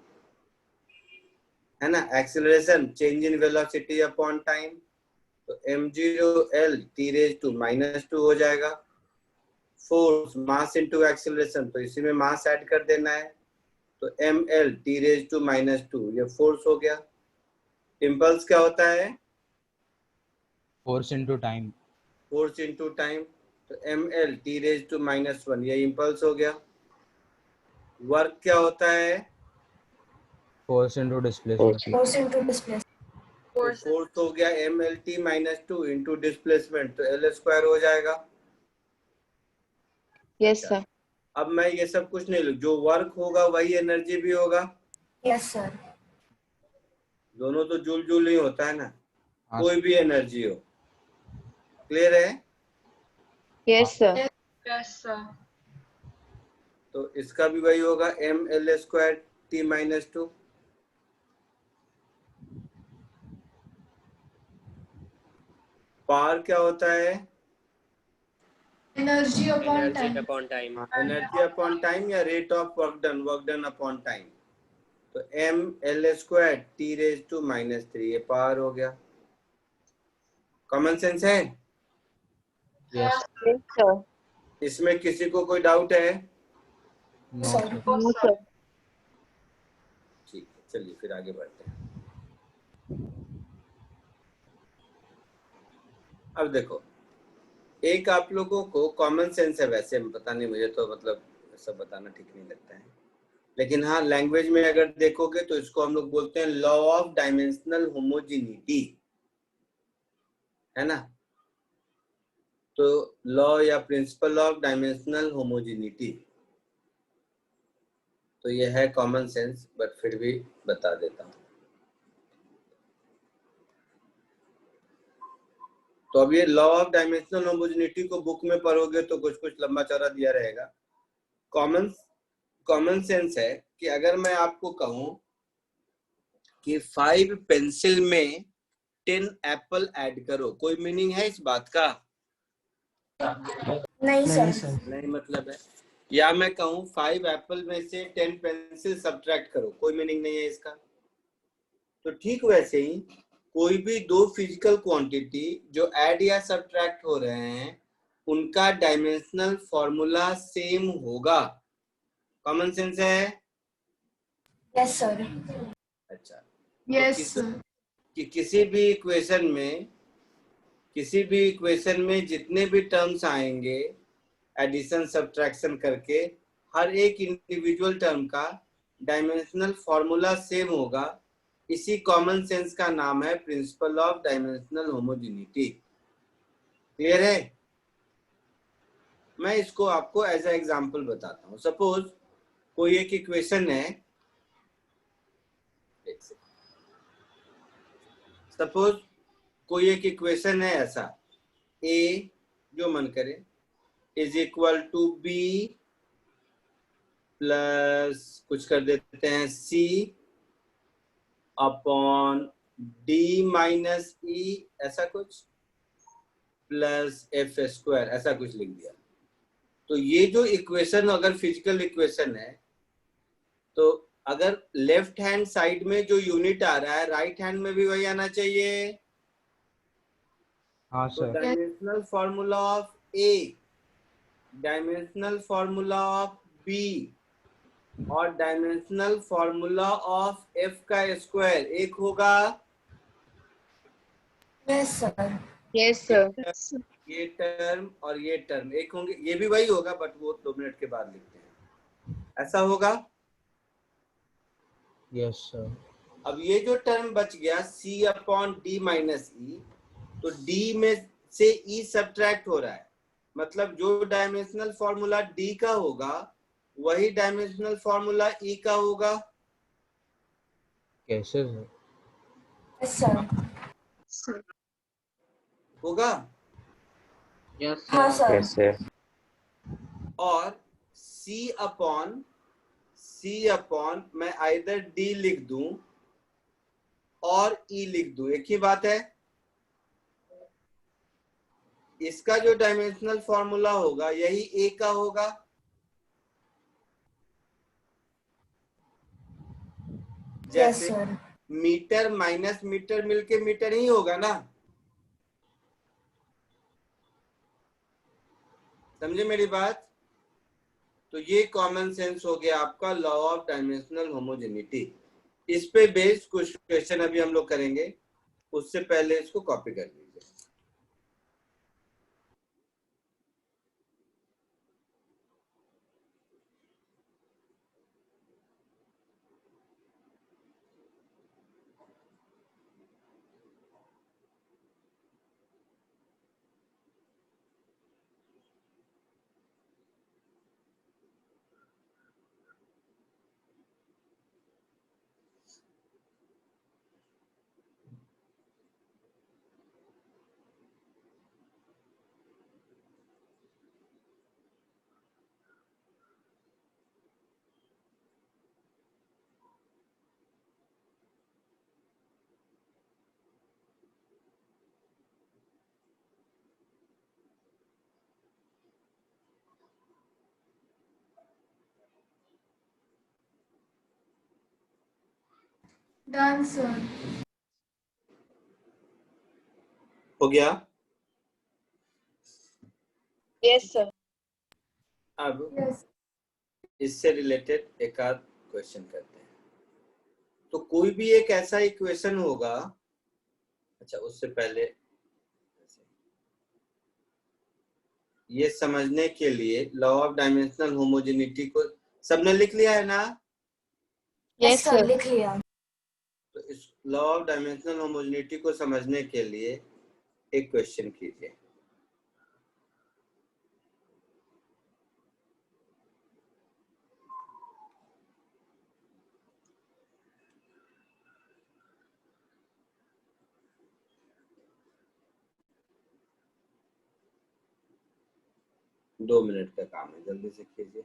है ना। Acceleration change in velocity upon time, तो m0 l t-2 हो जाएगा। फोर्स मास इनटू एक्सेलरेशन, तो इसी में मास ऐड कर देना है, तो ml t-2 ये फोर्स हो गया। इम्पल्स क्या होता है? Force into time. Force into time, तो ml t-1 ये इम्पल्स हो गया। वर्क क्या होता है? Force into displacement. Force into displacement. तो फोर्स हो गया ml t-2 इंटू डिस्प्लेसमेंट, तो l स्क्वायर हो जाएगा। Yes, sir. अब मैं ये सब कुछ नहीं लिख, जो वर्क होगा वही एनर्जी भी होगा। Yes, sir. दोनों तो जूल जूल नहीं होता है ना, हाँ कोई भी एनर्जी हो। क्लियर है? Yes, sir. Yes sir. तो इसका भी वही होगा ml स्क्वायर t-2। पावर क्या होता है? Energy upon Energy time. upon time. Energy upon time या rate of work done upon time, तो ml स्क्वायर t-3 ये पावर हो गया। कॉमन सेंस है? यस। Yes, sir. इसमें किसी को कोई डाउट है? No Sir. Sir. No, sir. ठीक है, चलिए फिर आगे बढ़ते हैं। अब देखो, एक आप लोगों को कॉमन सेंस है, वैसे पता नहीं, मुझे तो मतलब सब बताना ठीक नहीं लगता है, लेकिन हाँ लैंग्वेज में अगर देखोगे तो इसको हम लोग बोलते हैं लॉ ऑफ डायमेंशनल होमोजेनिटी, है ना। तो लॉ या प्रिंसिपल ऑफ डायमेंशनल होमोजेनिटी, तो ये है कॉमन सेंस, बट फिर भी बता देता हूँ। तो अब ये लॉ ऑफ डायमेंशनल होमोजेनिटी को बुक में पढ़ोगे तो कुछ कुछ लंबा चौड़ा दिया रहेगा। कॉमन सेंस है कि अगर मैं आपको कहूं कि 5 पेंसिल में 10 एप्पल ऐड करो, कोई मीनिंग है इस बात का? नहीं, sir. नहीं मतलब है। या मैं कहूं 5 एप्पल में से 10 पेंसिल सब्ट्रैक्ट करो, कोई मीनिंग नहीं है इसका। तो ठीक वैसे ही कोई भी दो फिजिकल क्वांटिटी जो ऐड या सब्ट्रैक्ट हो रहे हैं उनका डायमेंशनल फॉर्मूला सेम होगा। कॉमन सेंस है? Yes, sir. अच्छा, Yes, तो sir. कि किसी भी इक्वेशन में जितने भी टर्म्स आएंगे एडिशन सब्ट्रैक्शन करके, हर एक इंडिविजुअल टर्म का डायमेंशनल फॉर्मूला सेम होगा। इसी कॉमन सेंस का नाम है principle of dimensional homogeneity. Clear है? मैं इसको आपको एज ए एग्जांपल बताता हूँ। सपोज कोई एक इक्वेशन है, सपोज कोई एक इक्वेशन है ऐसा, ए जो मन करे is equal to B plus कुछ कर देते हैं C upon D minus E, ऐसा कुछ, प्लस एफ स्क्वायर, ऐसा कुछ लिख दिया। तो ये जो इक्वेशन अगर फिजिकल इक्वेशन है, तो अगर लेफ्ट हैंड साइड में जो यूनिट आ रहा है राइट हैंड में भी वही आना चाहिए। हाँ तो sir. Dimensional formula of A, dimensional formula of B और डायमेंशनल फॉर्मूला ऑफ एफ का स्क्वायर एक होगा। Yes sir. Yes, sir. ये टर्म और ये टर्म एक होंगे, ये भी वही होगा बट वो 2 मिनट के बाद लिखते हैं, ऐसा होगा। Yes sir. अब ये जो टर्म बच गया c अपॉन डी माइनस ई, तो d में से e सब्ट्रैक्ट हो रहा है, मतलब जो डायमेंशनल फॉर्मूला d का होगा वही डायमेंशनल फॉर्मूला e का होगा। कैसे सर? Yes sir. होगा। हाँ सर। और c अपॉन मैं आइदर d लिख दूं और e लिख दूं, एक ही बात है। इसका जो डायमेंशनल फॉर्मूला होगा यही a का होगा। यस जैसे सर। मीटर माइनस मीटर मिलके मीटर ही होगा ना, समझे मेरी बात? तो ये कॉमन सेंस हो गया आपका लॉ ऑफ डायमेंशनल होमोजेनिटी। इस पे बेस्ड कुछ क्वेश्चन अभी हम लोग करेंगे, उससे पहले इसको कॉपी कर लीजिए। Done sir. हो गया। Yes, sir. अब यस। इससे रिलेटेड एक आध क्वेश्चन करते हैं। तो कोई भी एक ऐसा इक्वेशन होगा, अच्छा उससे पहले ये समझने के लिए लॉ ऑफ डायमेंशनल होमोजेनिटी को सबने लिख लिया है ना? Yes, sir. लिख लिया। तो इस लॉ ऑफ डायमेंशनल होमोजेनिटी को समझने के लिए एक क्वेश्चन कीजिए। दो मिनट का काम है, जल्दी से कीजिए।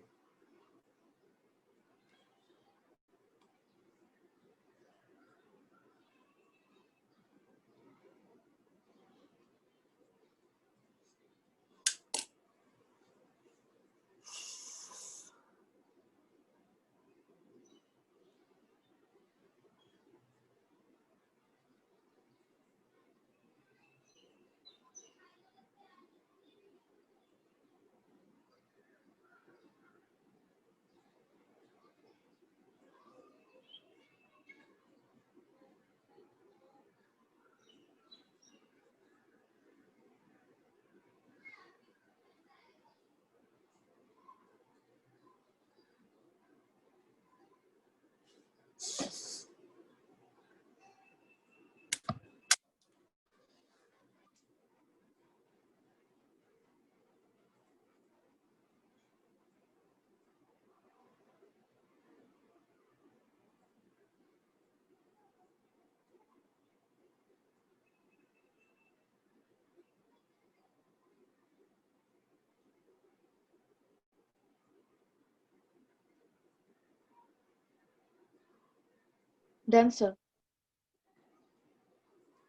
Done, sir.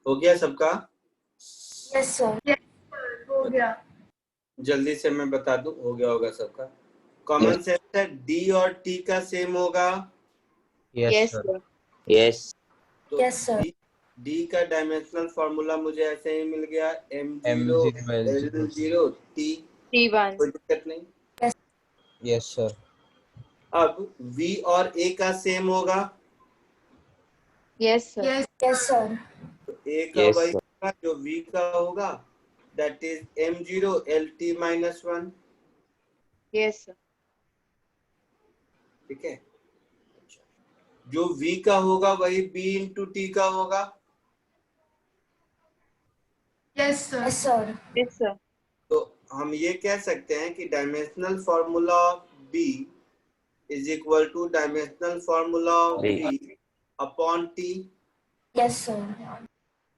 हो गया सबका? Yes, sir. हो गया. जल्दी से मैं बता दूं, हो गया होगा सबका. कॉमन सेंस है, डी और टी का सेम होगा. Yes, sir. Yes. तो Yes, sir. डी का डायमेंशनल फॉर्मूला मुझे ऐसे ही मिल गया, m0 M0 L0 t. T1. कोई दिक्कत नहीं. Yes, sir. अब v और a का सेम होगा. Yes, sir. Yes, sir. तो a का वही होगा जो v का होगा, that is m0 LT minus 1. Yes, sir. ठीक है. जो v का होगा वही b into t का होगा. Yes, sir. Yes, sir. Yes, sir. तो हम ये कह सकते हैं कि dimensional formula of b is equal to dimensional formula of v upon t. Yes, sir.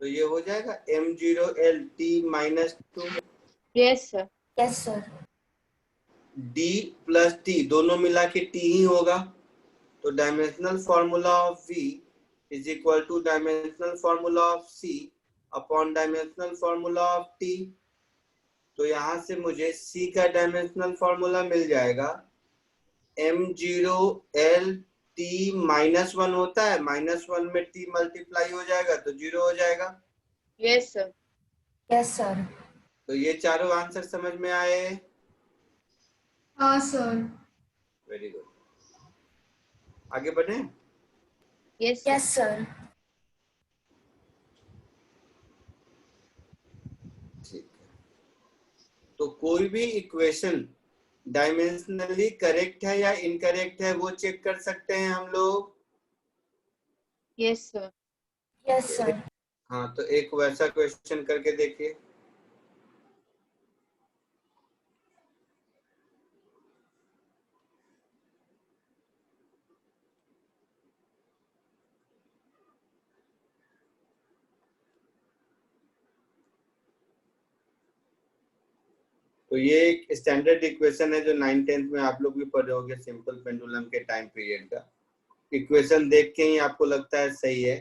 तो ये हो जाएगा m0 LT minus 2. Yes, sir. Yes, sir. d plus t दोनों मिला के t ही होगा. तो dimensional formula of v is equal to dimensional formula of c upon dimensional formula of t. तो यहाँ से मुझे c का डायमेंशनल फॉर्मूला मिल जाएगा, m0 LT minus 1 होता है, -1 में t मल्टीप्लाई हो जाएगा तो 0 हो जाएगा. Yes, sir. Yes, sir. तो ये चारों आंसर समझ में आए? हाँ, sir. Very good. आगे बढ़े? Yes, sir. Yes, sir. ठीक है. तो कोई भी इक्वेशन डायमेंशनली करेक्ट है या इनकरेक्ट है वो चेक कर सकते हैं हम लोग. Yes, sir. Yes, sir. हाँ, तो एक वैसा क्वेश्चन करके देखिए. तो ये एक स्टैंडर्ड इक्वेशन है जो 9th-10th में आप लोग भी पढ़े होंगे, सिंपल पेंडुलम के टाइम पीरियड का. इक्वेशन देख के ही आपको लगता है सही है,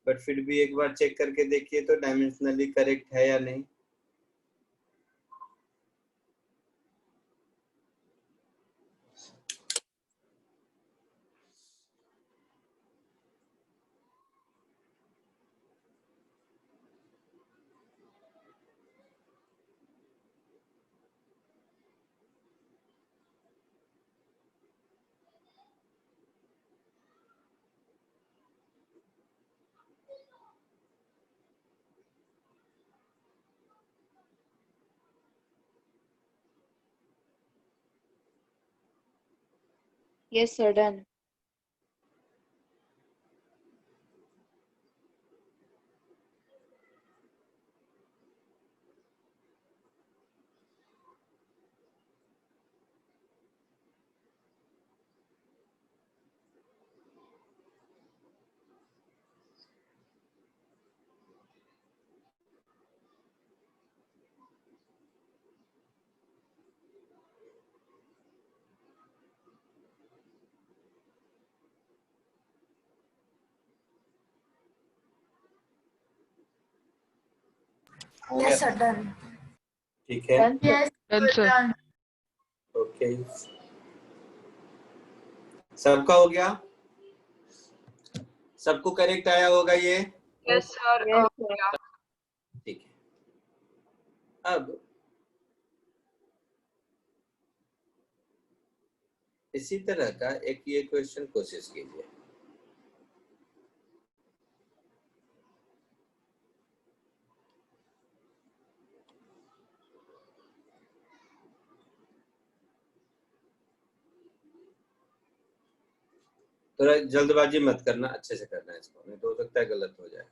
बट फिर भी एक बार चेक करके देखिए तो डायमेंशनली करेक्ट है या नहीं. Yes, sir. Done. हो Yes, गया? sir. Done. ठीक है. Done, sir. Yes, Done, sir. done. Okay. सबका हो गया? सबको करेक्ट आया होगा ये? Yes, sir. Yes, sir. Yeah. ठीक है. अब इसी तरह का एक ये क्वेश्चन कोशिश कीजिए. थोड़ा जल्दबाजी मत करना, अच्छे से करना है इसको, नहीं तो हो सकता है गलत हो जाए.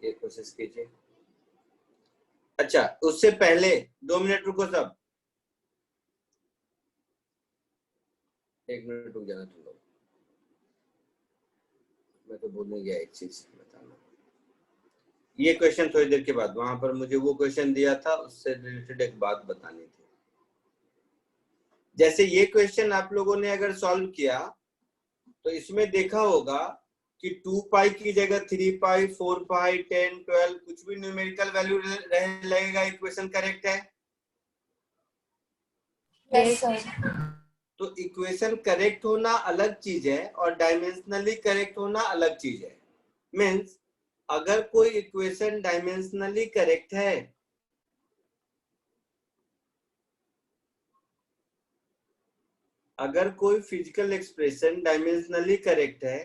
ये कोशिश कीजिए. अच्छा, उससे पहले 2 मिनट रुको सब. 1 मिनट रुक जाना तुम लोग. मैं तो भूलने गया एक चीज बताना. ये क्वेश्चन थोड़ी देर के बाद, वहां पर मुझे वो क्वेश्चन दिया था, उससे रिलेटेड एक बात बतानी थी। जैसे ये क्वेश्चन आप लोगों ने अगर सॉल्व किया तो इसमें देखा होगा कि 2 पाई की जगह 3 पाई, 4 पाई, 10, 12 कुछ भी न्यूमेरिकल वैल्यू लगेगा, इक्वेशन करेक्ट है। Yes, sir. तो इक्वेशन करेक्ट होना अलग चीज है और डायमेंशनली करेक्ट होना अलग चीज है। मीन्स अगर कोई इक्वेशन डायमेंशनली करेक्ट है अगर कोई फिजिकल एक्सप्रेशन डायमेंशनली करेक्ट है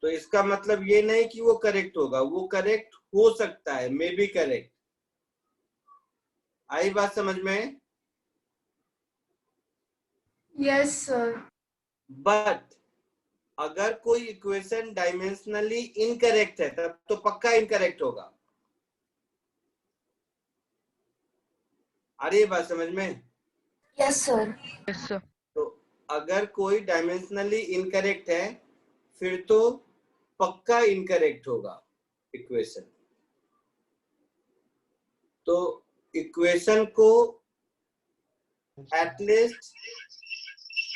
तो इसका मतलब ये नहीं कि वो करेक्ट होगा, वो करेक्ट हो सकता है, मे बी करेक्ट। आई बात समझ में? Yes, sir. बट अगर कोई इक्वेशन डायमेंशनली इनकरेक्ट है तब तो पक्का इनकरेक्ट होगा। आ रही है बात समझ में? Yes, sir. Yes, sir. तो अगर कोई डायमेंशनली इनकरेक्ट है फिर तो पक्का इनकरेक्ट होगा इक्वेशन। तो इक्वेशन को एटलीस्ट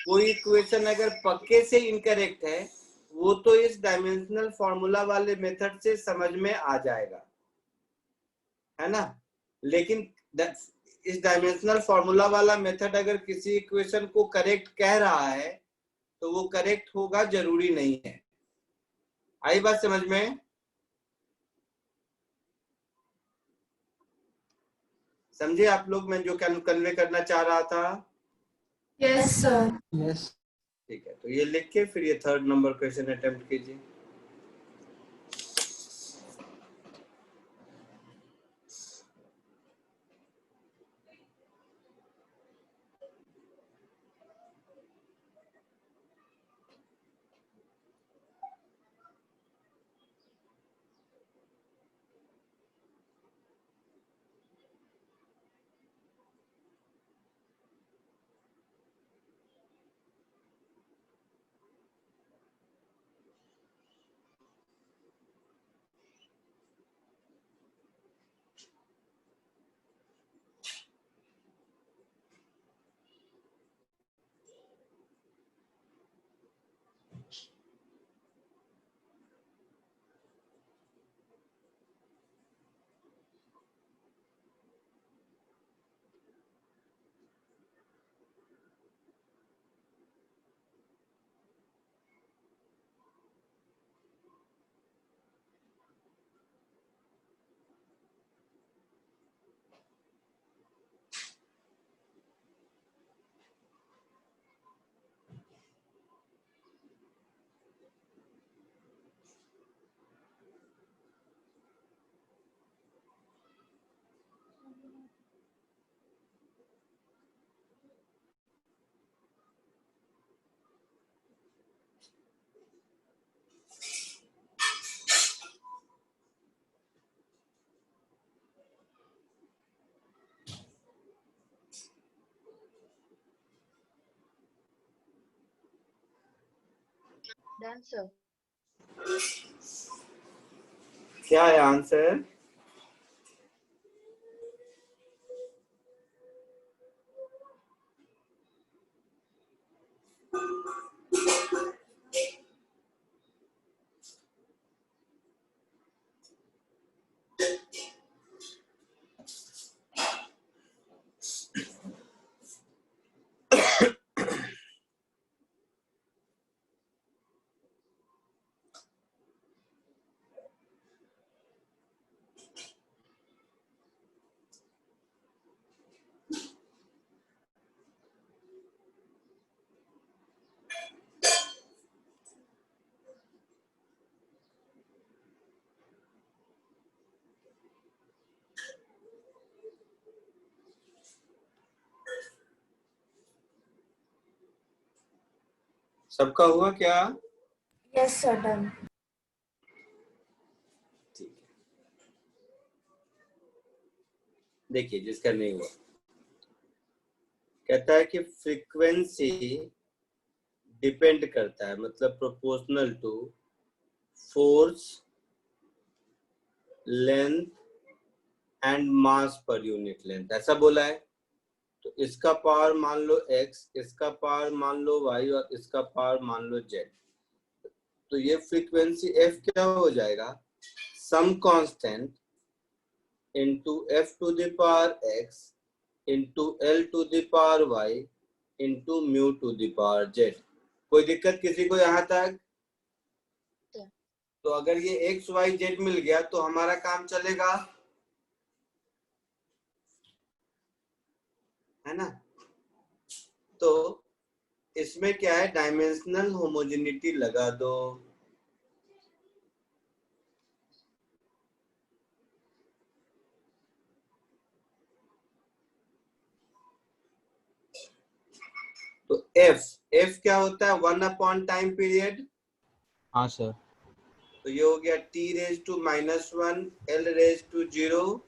कोई इक्वेशन अगर पक्के से इनकरेक्ट है वो तो इस डायमेंशनल फॉर्मूला वाले मेथड से समझ में आ जाएगा, है ना। लेकिन इस डायमेंशनल फॉर्मूला वाला मेथड अगर किसी इक्वेशन को करेक्ट कह रहा है तो वो करेक्ट होगा जरूरी नहीं है। आई बात समझ में? समझे आप लोग मैं जो कन्वे करना चाह रहा था? Yes, sir. Yes. ठीक है, तो ये लिख के फिर ये 3rd नंबर क्वेश्चन अटेम्प्ट कीजिए। Done, sir. क्या है आंसर? सबका हुआ क्या? Yes, sir. Done. ठीक है, देखिए जिसका नहीं हुआ कहता है कि फ्रीक्वेंसी डिपेंड करता है, मतलब proportional to force length and mass पर यूनिट लेंथ, ऐसा बोला है। तो इसका पावर मान लो x, इसका पावर मान लो y और इसका पावर मान लो z। तो ये फ्रीक्वेंसी f क्या हो जाएगा, some constant into f to the power x into l to the power y into mu to the power z। कोई दिक्कत किसी को यहाँ तक? तो अगर ये x y z मिल गया तो हमारा काम चलेगा, है ना। तो इसमें क्या है, डायमेंशनल होमोजेनिटी लगा दो। तो f क्या होता है, 1 टाइम पीरियड। हाँ सर। तो ये हो गया t⁻⁻1 l⁻0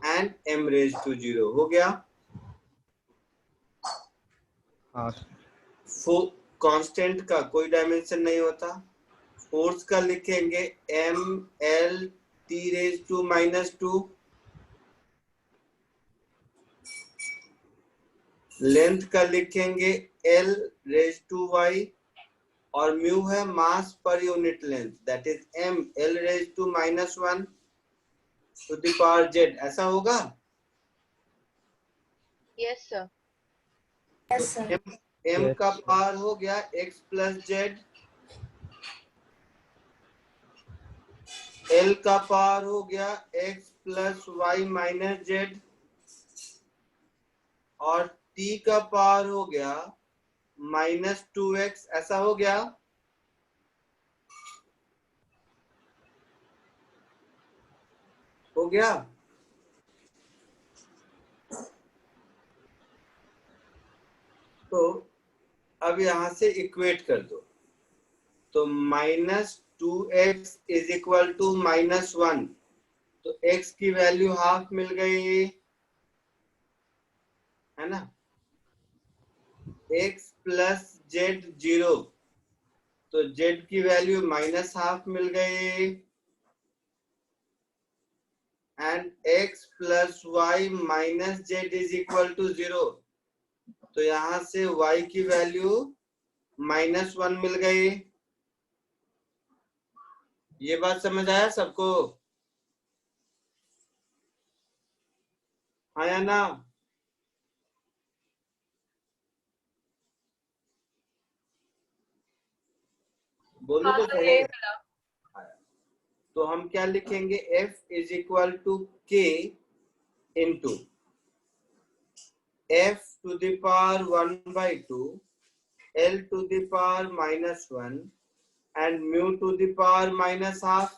एंड m⁻0 हो गया। हाँ कांस्टेंट का कोई डायमेंशन नहीं होता। फोर्स का लिखेंगे mlt⁻², लेंथ का लिखेंगे l⁻y, और म्यू है मास पर unit length, that is m l⁻⁻1 to the power z। ऐसा होगा? Yes, sir. Yes, sir. m Yes, का sir. पावर हो गया x प्लस z, l का पावर हो गया x plus y minus z, और t का पावर हो गया -2x। ऐसा हो गया? हो गया? तो अब यहां से इक्वेट कर दो। तो -2x इज इक्वल टू -1, तो x की वैल्यू हाफ मिल गई, है ना। x प्लस z 0, तो z की वैल्यू -½ मिल गई, and x plus y minus z is equal to 0, तो यहां से y की वैल्यू -1 मिल गई। ये बात समझ आया सबको? हाँ या ना? बोलो तो सही। तो हम क्या लिखेंगे, f is equal to k into f to the power 1/2 l to the power -1 and mu to the power -½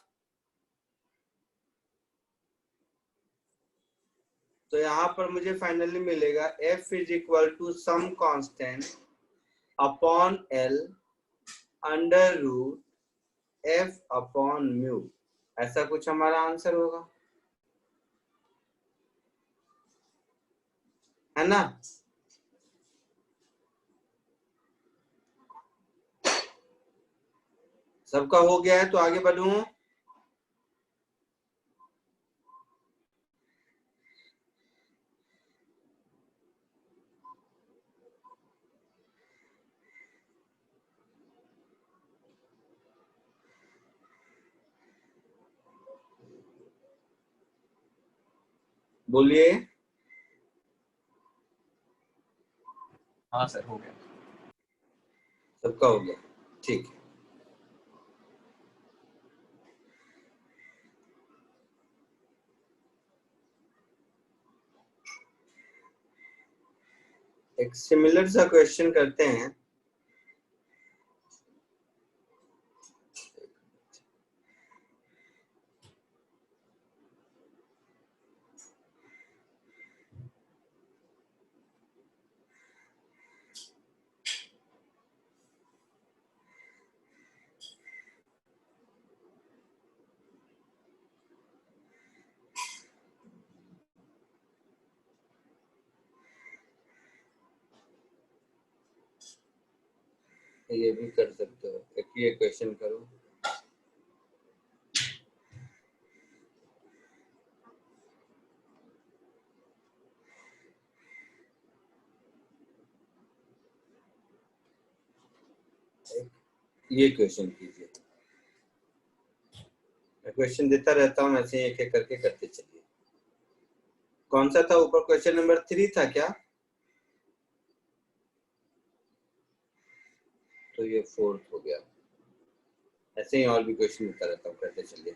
तो यहाँ पर मुझे फाइनली मिलेगा f is equal to some constant upon l under root f upon mu. ऐसा कुछ हमारा answer होगा, है ना। सबका हो गया है तो आगे बढ़ूं। बोलिए। हाँ सर हो गया। सबका हो गया, ठीक है। एक सिमिलर सा क्वेश्चन करते हैं। ये भी कर सकते हो, एक ये क्वेश्चन करो। ये क्वेश्चन कीजिए। मैं क्वेश्चन देता रहता हूँ, ऐसे ही एक एक करके करते चलिए। कौन सा था ऊपर? क्वेश्चन नंबर 3 था क्या? तो ये 4th हो गया। ऐसे ही और भी क्वेश्चन देता रहता हूँ, करते चलिए।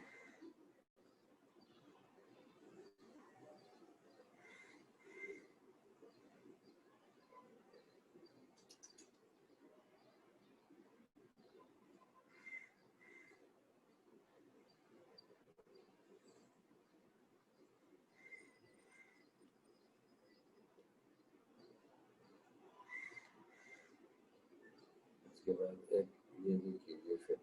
इसके बाद एक ये भी कीजिए फिर।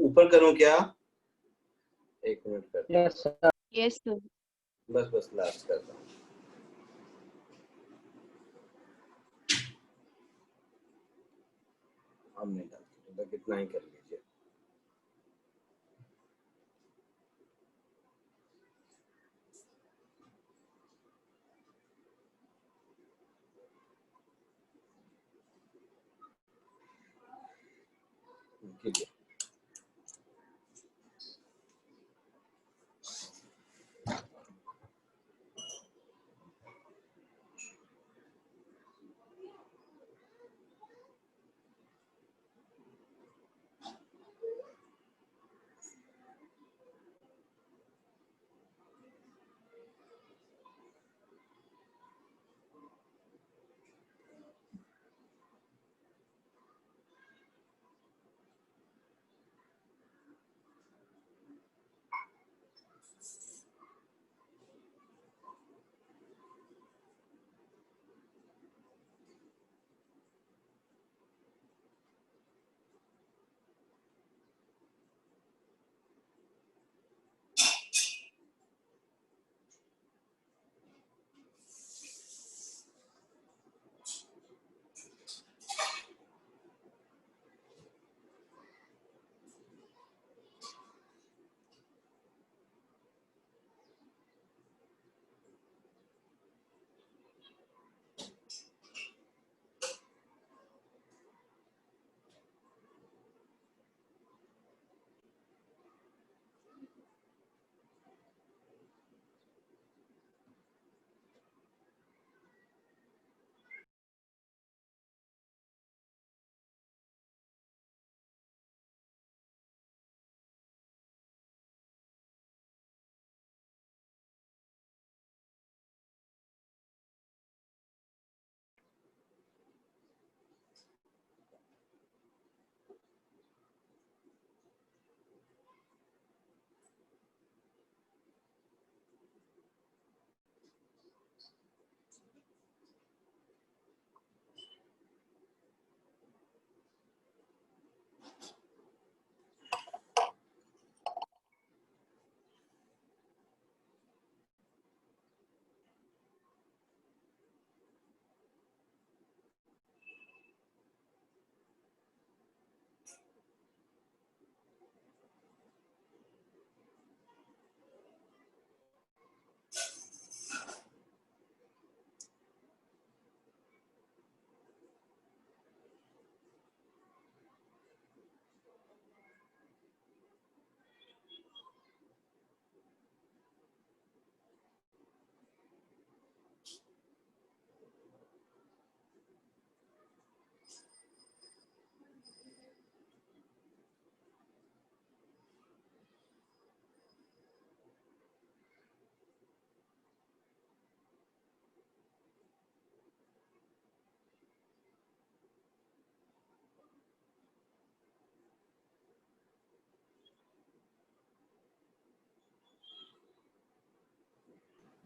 ऊपर करूं क्या? एक मिनट कर। Yes, sir. Yes, sir. बस बस लास्ट करता हूँ। हम नहीं डालते तो कितना ही कर लीजिए। कीजिए।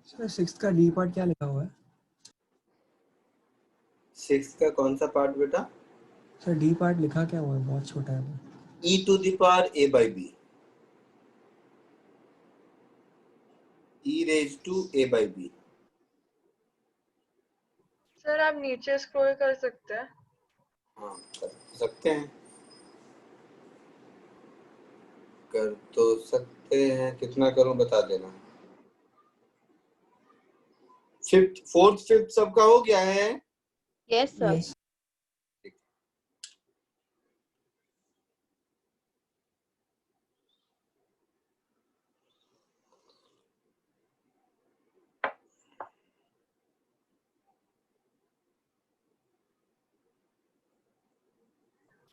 सर 6 का डी पार्ट क्या लिखा हुआ है? 6 का कौन सा पार्ट बेटा? सर डी पार्ट लिखा क्या हुआ है? बहुत छोटा है वो। e to the power a by b, e raised to a by b. Sir आप नीचे स्क्रॉल कर सकते हैं। हाँ कर सकते हैं, कर तो सकते हैं, कितना करूं बता देना। फिफ्थ, फोर्थ, फिफ्थ सबका हो गया है? Yes, sir. Yes.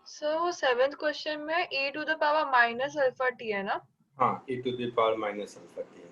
सर वो 7th क्वेश्चन में e to the power minus alpha T है ना? हाँ, e to the power minus alpha t।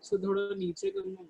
सो थोड़ा नीचे करना।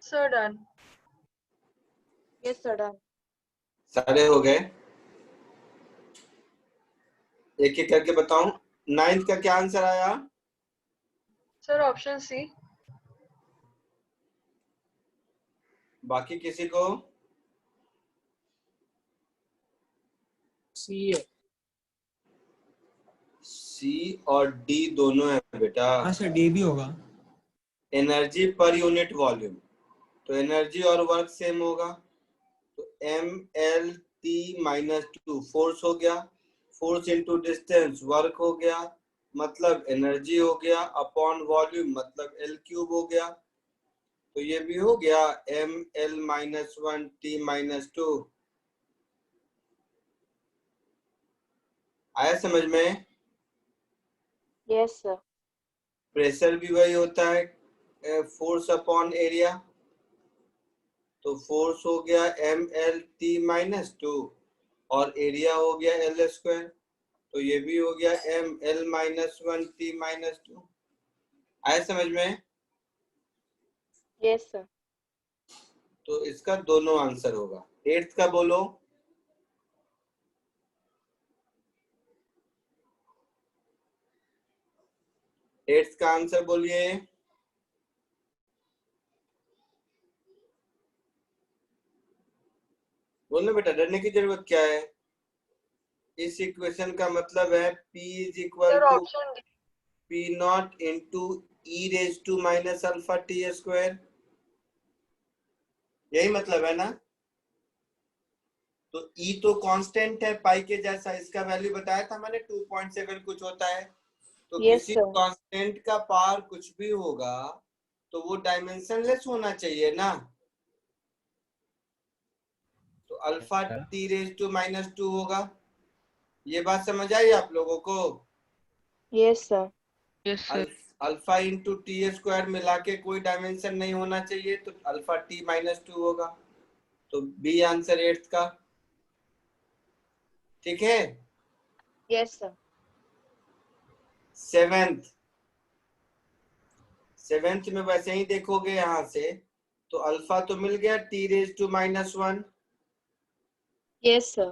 Sir done. Yes, sir. Done. सारे हो गए? एक एक करके बताऊं। 9th का क्या आंसर आया? Sir option C. बाकी किसी को? सी है। सी और डी दोनों है बेटा। हाँ सर डी भी होगा। एनर्जी पर यूनिट वॉल्यूम, तो एनर्जी और वर्क सेम होगा, तो mLT-2 फोर्स हो गया, फोर्स इनटू डिस्टेंस वर्क हो गया, मतलब एनर्जी हो गया, अपॉन वॉल्यूम मतलब L क्यूब हो गया। तो ये भी हो गया mL-1T-2। आया समझ में? Yes, sir. प्रेशर भी वही होता है, फोर्स अपॉन एरिया, तो फोर्स हो गया mLT-2 और एरिया हो गया एल स्क्वायर, तो ये भी हो गया M L minus 1 T minus 2। आया समझ में? Yes, sir. तो इसका दोनों आंसर होगा। 8th का बोलो। एट्थ का आंसर बोलिए। बोलना बेटा, डरने की जरूरत क्या है? इस इक्वेशन का मतलब है P is equal sir to option D. P not into E raise to minus alpha T square, यही मतलब है ना? तो E तो कांस्टेंट है पाई के जैसा, इसका वैल्यू बताया था मैंने 2.7 कुछ होता है। तो Yes, किसी sir. कांस्टेंट का पावर कुछ भी होगा तो वो डायमेंशनलेस होना चाहिए ना। तो alpha T raise to minus 2 होगा। ये बात समझ आई आप लोगों को? Yes, sir. Yes sir. Alpha into T square मिला के कोई डायमेंशन नहीं होना चाहिए, तो अल्फा टी माइनस 2 होगा। तो बी आंसर 8th का। ठीक है। Yes, sir. सेवेंथ में वैसे ही देखोगे यहां से, तो अल्फा तो मिल गया T raise to minus 1, Yes, sir.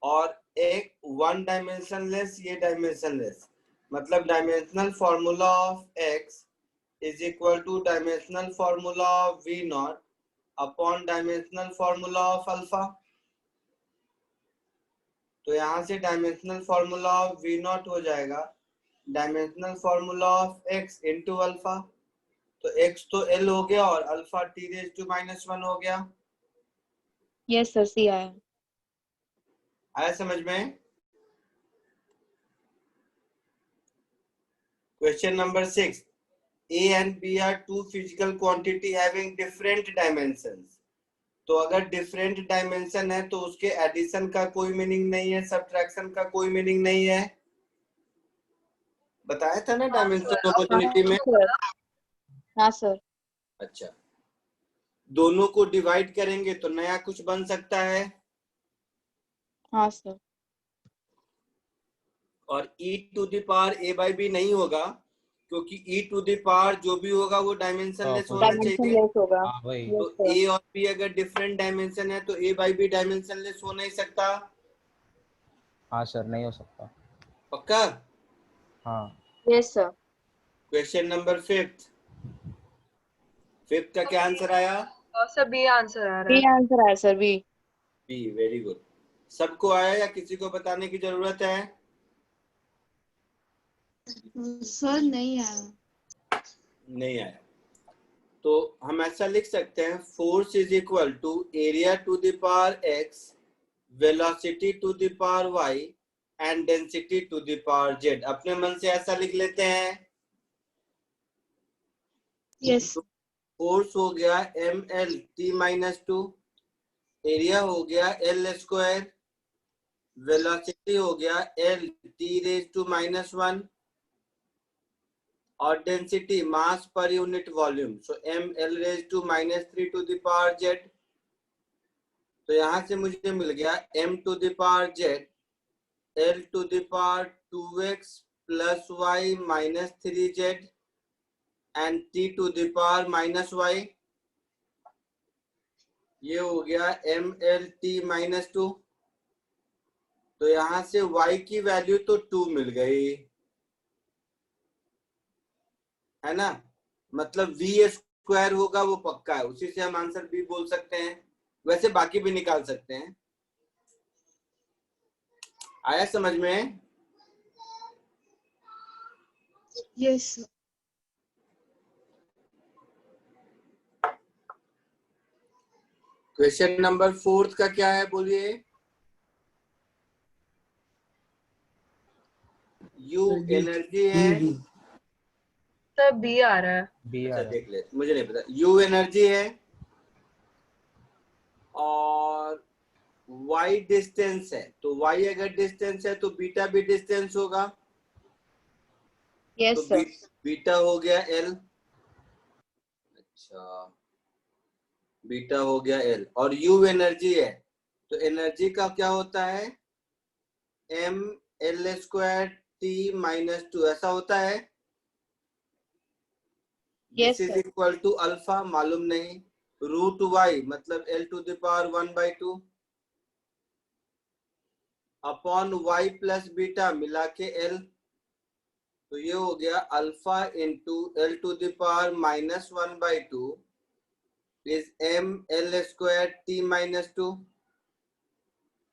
और एक वन डायमेंशनलेस, ये डायमेंशनलेस, मतलब dimensional formula of X is equal to dimensional formula of V not upon dimensional formula of alpha. तो यहां से dimensional formula of V not हो जाएगा dimensional formula of X into alpha. तो X तो L हो गया और alpha T raise to minus 1 हो गया। Yes, sir. See, I am. आया समझ में? Question number 6, A and B are two physical quantity having different dimensions. तो अगर डिफरेंट डायमेंशन है तो उसके एडिशन का कोई मीनिंग नहीं है, सब्ट्रैक्शन का कोई मीनिंग नहीं है। बताया था ना डायमेंशन अपॉर्चुनिटी में। हाँ सर। अच्छा, दोनों को डिवाइड करेंगे तो नया कुछ बन सकता है। हाँ सर। और e to the power a by B नहीं होगा, क्योंकि e टू द पावर जो भी होगा वो डायमेंशनलेस होना चाहिए। डायमेंशनलेस होगा। हाँ भाई। तो a और b अगर डिफरेंट डायमेंशन है तो a बाई बी डायमेंशनलेस हो नहीं सकता। हाँ सर, नहीं हो सकता। पक्का? हाँ। Yes sir. Question number 5th का क्या आंसर आया? सर बी आंसर आ रहा बी है। आंसर है sir, B. B, very good. सबको आया या किसी को बताने की जरूरत है? सर नहीं आया। नहीं आया। तो हम ऐसा लिख सकते हैं, force is equal to area to the power X, velocity to the power Y and density to the power Z. अपने मन से ऐसा लिख लेते हैं। यस। फोर्स हो गया M L T minus 2, area हो गया एल स्क्वायर, वेलोसिटी हो गया L T raise to minus 1, और डेंसिटी मास पर unit volume, so M L raise to minus 3 to the power Z. तो यहां से मुझे मिल गया m to the power Z l to the power 2x plus y minus 3z and t to the power minus y। ये हो गया M L T minus 2। तो यहां से y की वैल्यू तो 2 मिल गई है ना, मतलब v स्क्वायर होगा वो पक्का है, उसी से हम आंसर b बोल सकते हैं। वैसे बाकी भी निकाल सकते हैं। आया समझ में? यस। क्वेश्चन नंबर 4 का क्या है बोलिए? U एनर्जी है। सर बी आ रहा है। बी आ अच्छा रहा है। देख ले, मुझे नहीं पता। U एनर्जी है और Y डिस्टेंस है, तो Y अगर डिस्टेंस है तो बीटा भी डिस्टेंस होगा। यस तो सर। बीटा हो गया L। अच्छा, बीटा हो गया L और U एनर्जी है, तो एनर्जी का क्या होता है, mL² T-2 ऐसा होता है। Yes, this is sir. Equal to alpha, मालूम नहीं, √y मतलब L⁴ 1/2 upon y plus beta मिला के L, तो ये हो गया alpha into L⁻⁻⁻² is mL² T-2।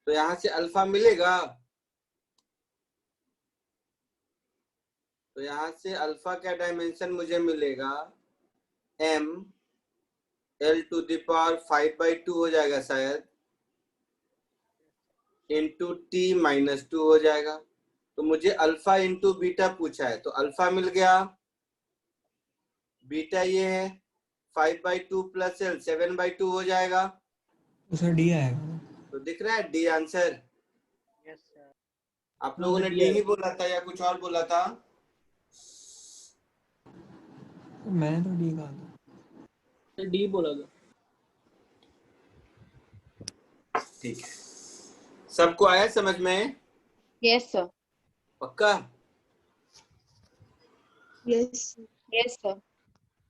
तो यहां से अल्फा मिलेगा, तो यहां से अल्फा का डायमेंशन मुझे मिलेगा m L⁵ हो जाएगा शायद, इंटू T-2 हो जाएगा। तो मुझे अल्फा इंटू बीटा पूछा है, तो अल्फा मिल गया, बीटा ये है 5/2 प्लस L 7/2 हो जाएगा। तो सर डी आएगा। तो दिख रहा है डी आंसर। Yes sir. आप लोगों ने डी ही बोला था या कुछ और बोला था? मैंने तो डी कहा था। डी बोला था। ठीक है, सबको आया समझ में? Yes, sir. पक्का? Yes. Yes, sir.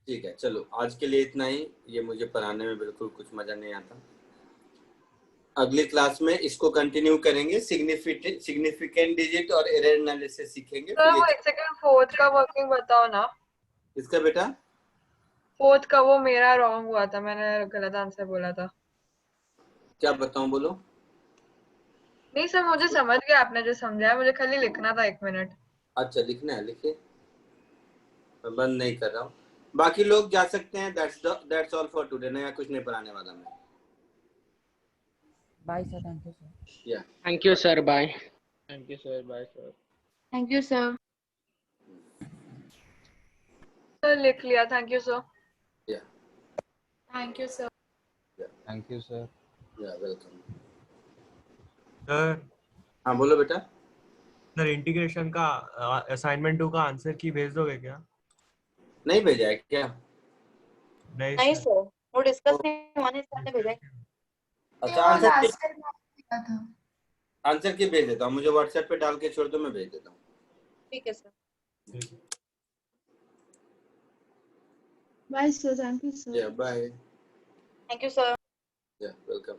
ठीक है, चलो आज के लिए इतना ही। ये मुझे पढ़ाने में बिल्कुल कुछ मजा नहीं आता। अगली क्लास में इसको कंटिन्यू करेंगे, सिग्निफिकेंट डिजिट और एरर एनालिसिस सीखेंगे। सर वो एक सेकंड, फोर्थ का वर्किंग बताओ ना। इसका बेटा फोर्थ का वो मेरा रॉन्ग हुआ था, मैंने गलत आंसर बोला था। क्या बताऊं, बोलो। नहीं सर, मुझे समझ गया आपने जो समझाया, मुझे खाली लिखना था 1 मिनट। अच्छा लिखना है, लिखिए, मैं बंद नहीं कर रहा हूँ। बाकी लोग जा सकते हैं। That's all for today. नया कुछ नहीं पढ़ाने वाला मैं। Bye sir, thank you sir. या thank you sir, bye. Thank you sir, bye sir. Thank you, sir. Sir लिख लिया, थैंक यू सर। या Thank you, sir. Thank you sir. या वेलकम। सर हाँ बोलो बेटा। सर इंटीग्रेशन का assignment 2 का आंसर की भेज दोगे क्या? नहीं भेजा है क्या? नहीं नहीं सर। sir, वो डिस्कस नहीं होने से आपने भेजा है। अच्छा आंसर की भेज देता हूँ, मुझे व्हाट्सएप पे डाल के छोड़ दो, मैं भेज देता हूँ। ठीक है sir. Bye, sir. Thank you, sir. या बाय। Thank you, sir. या वेलकम।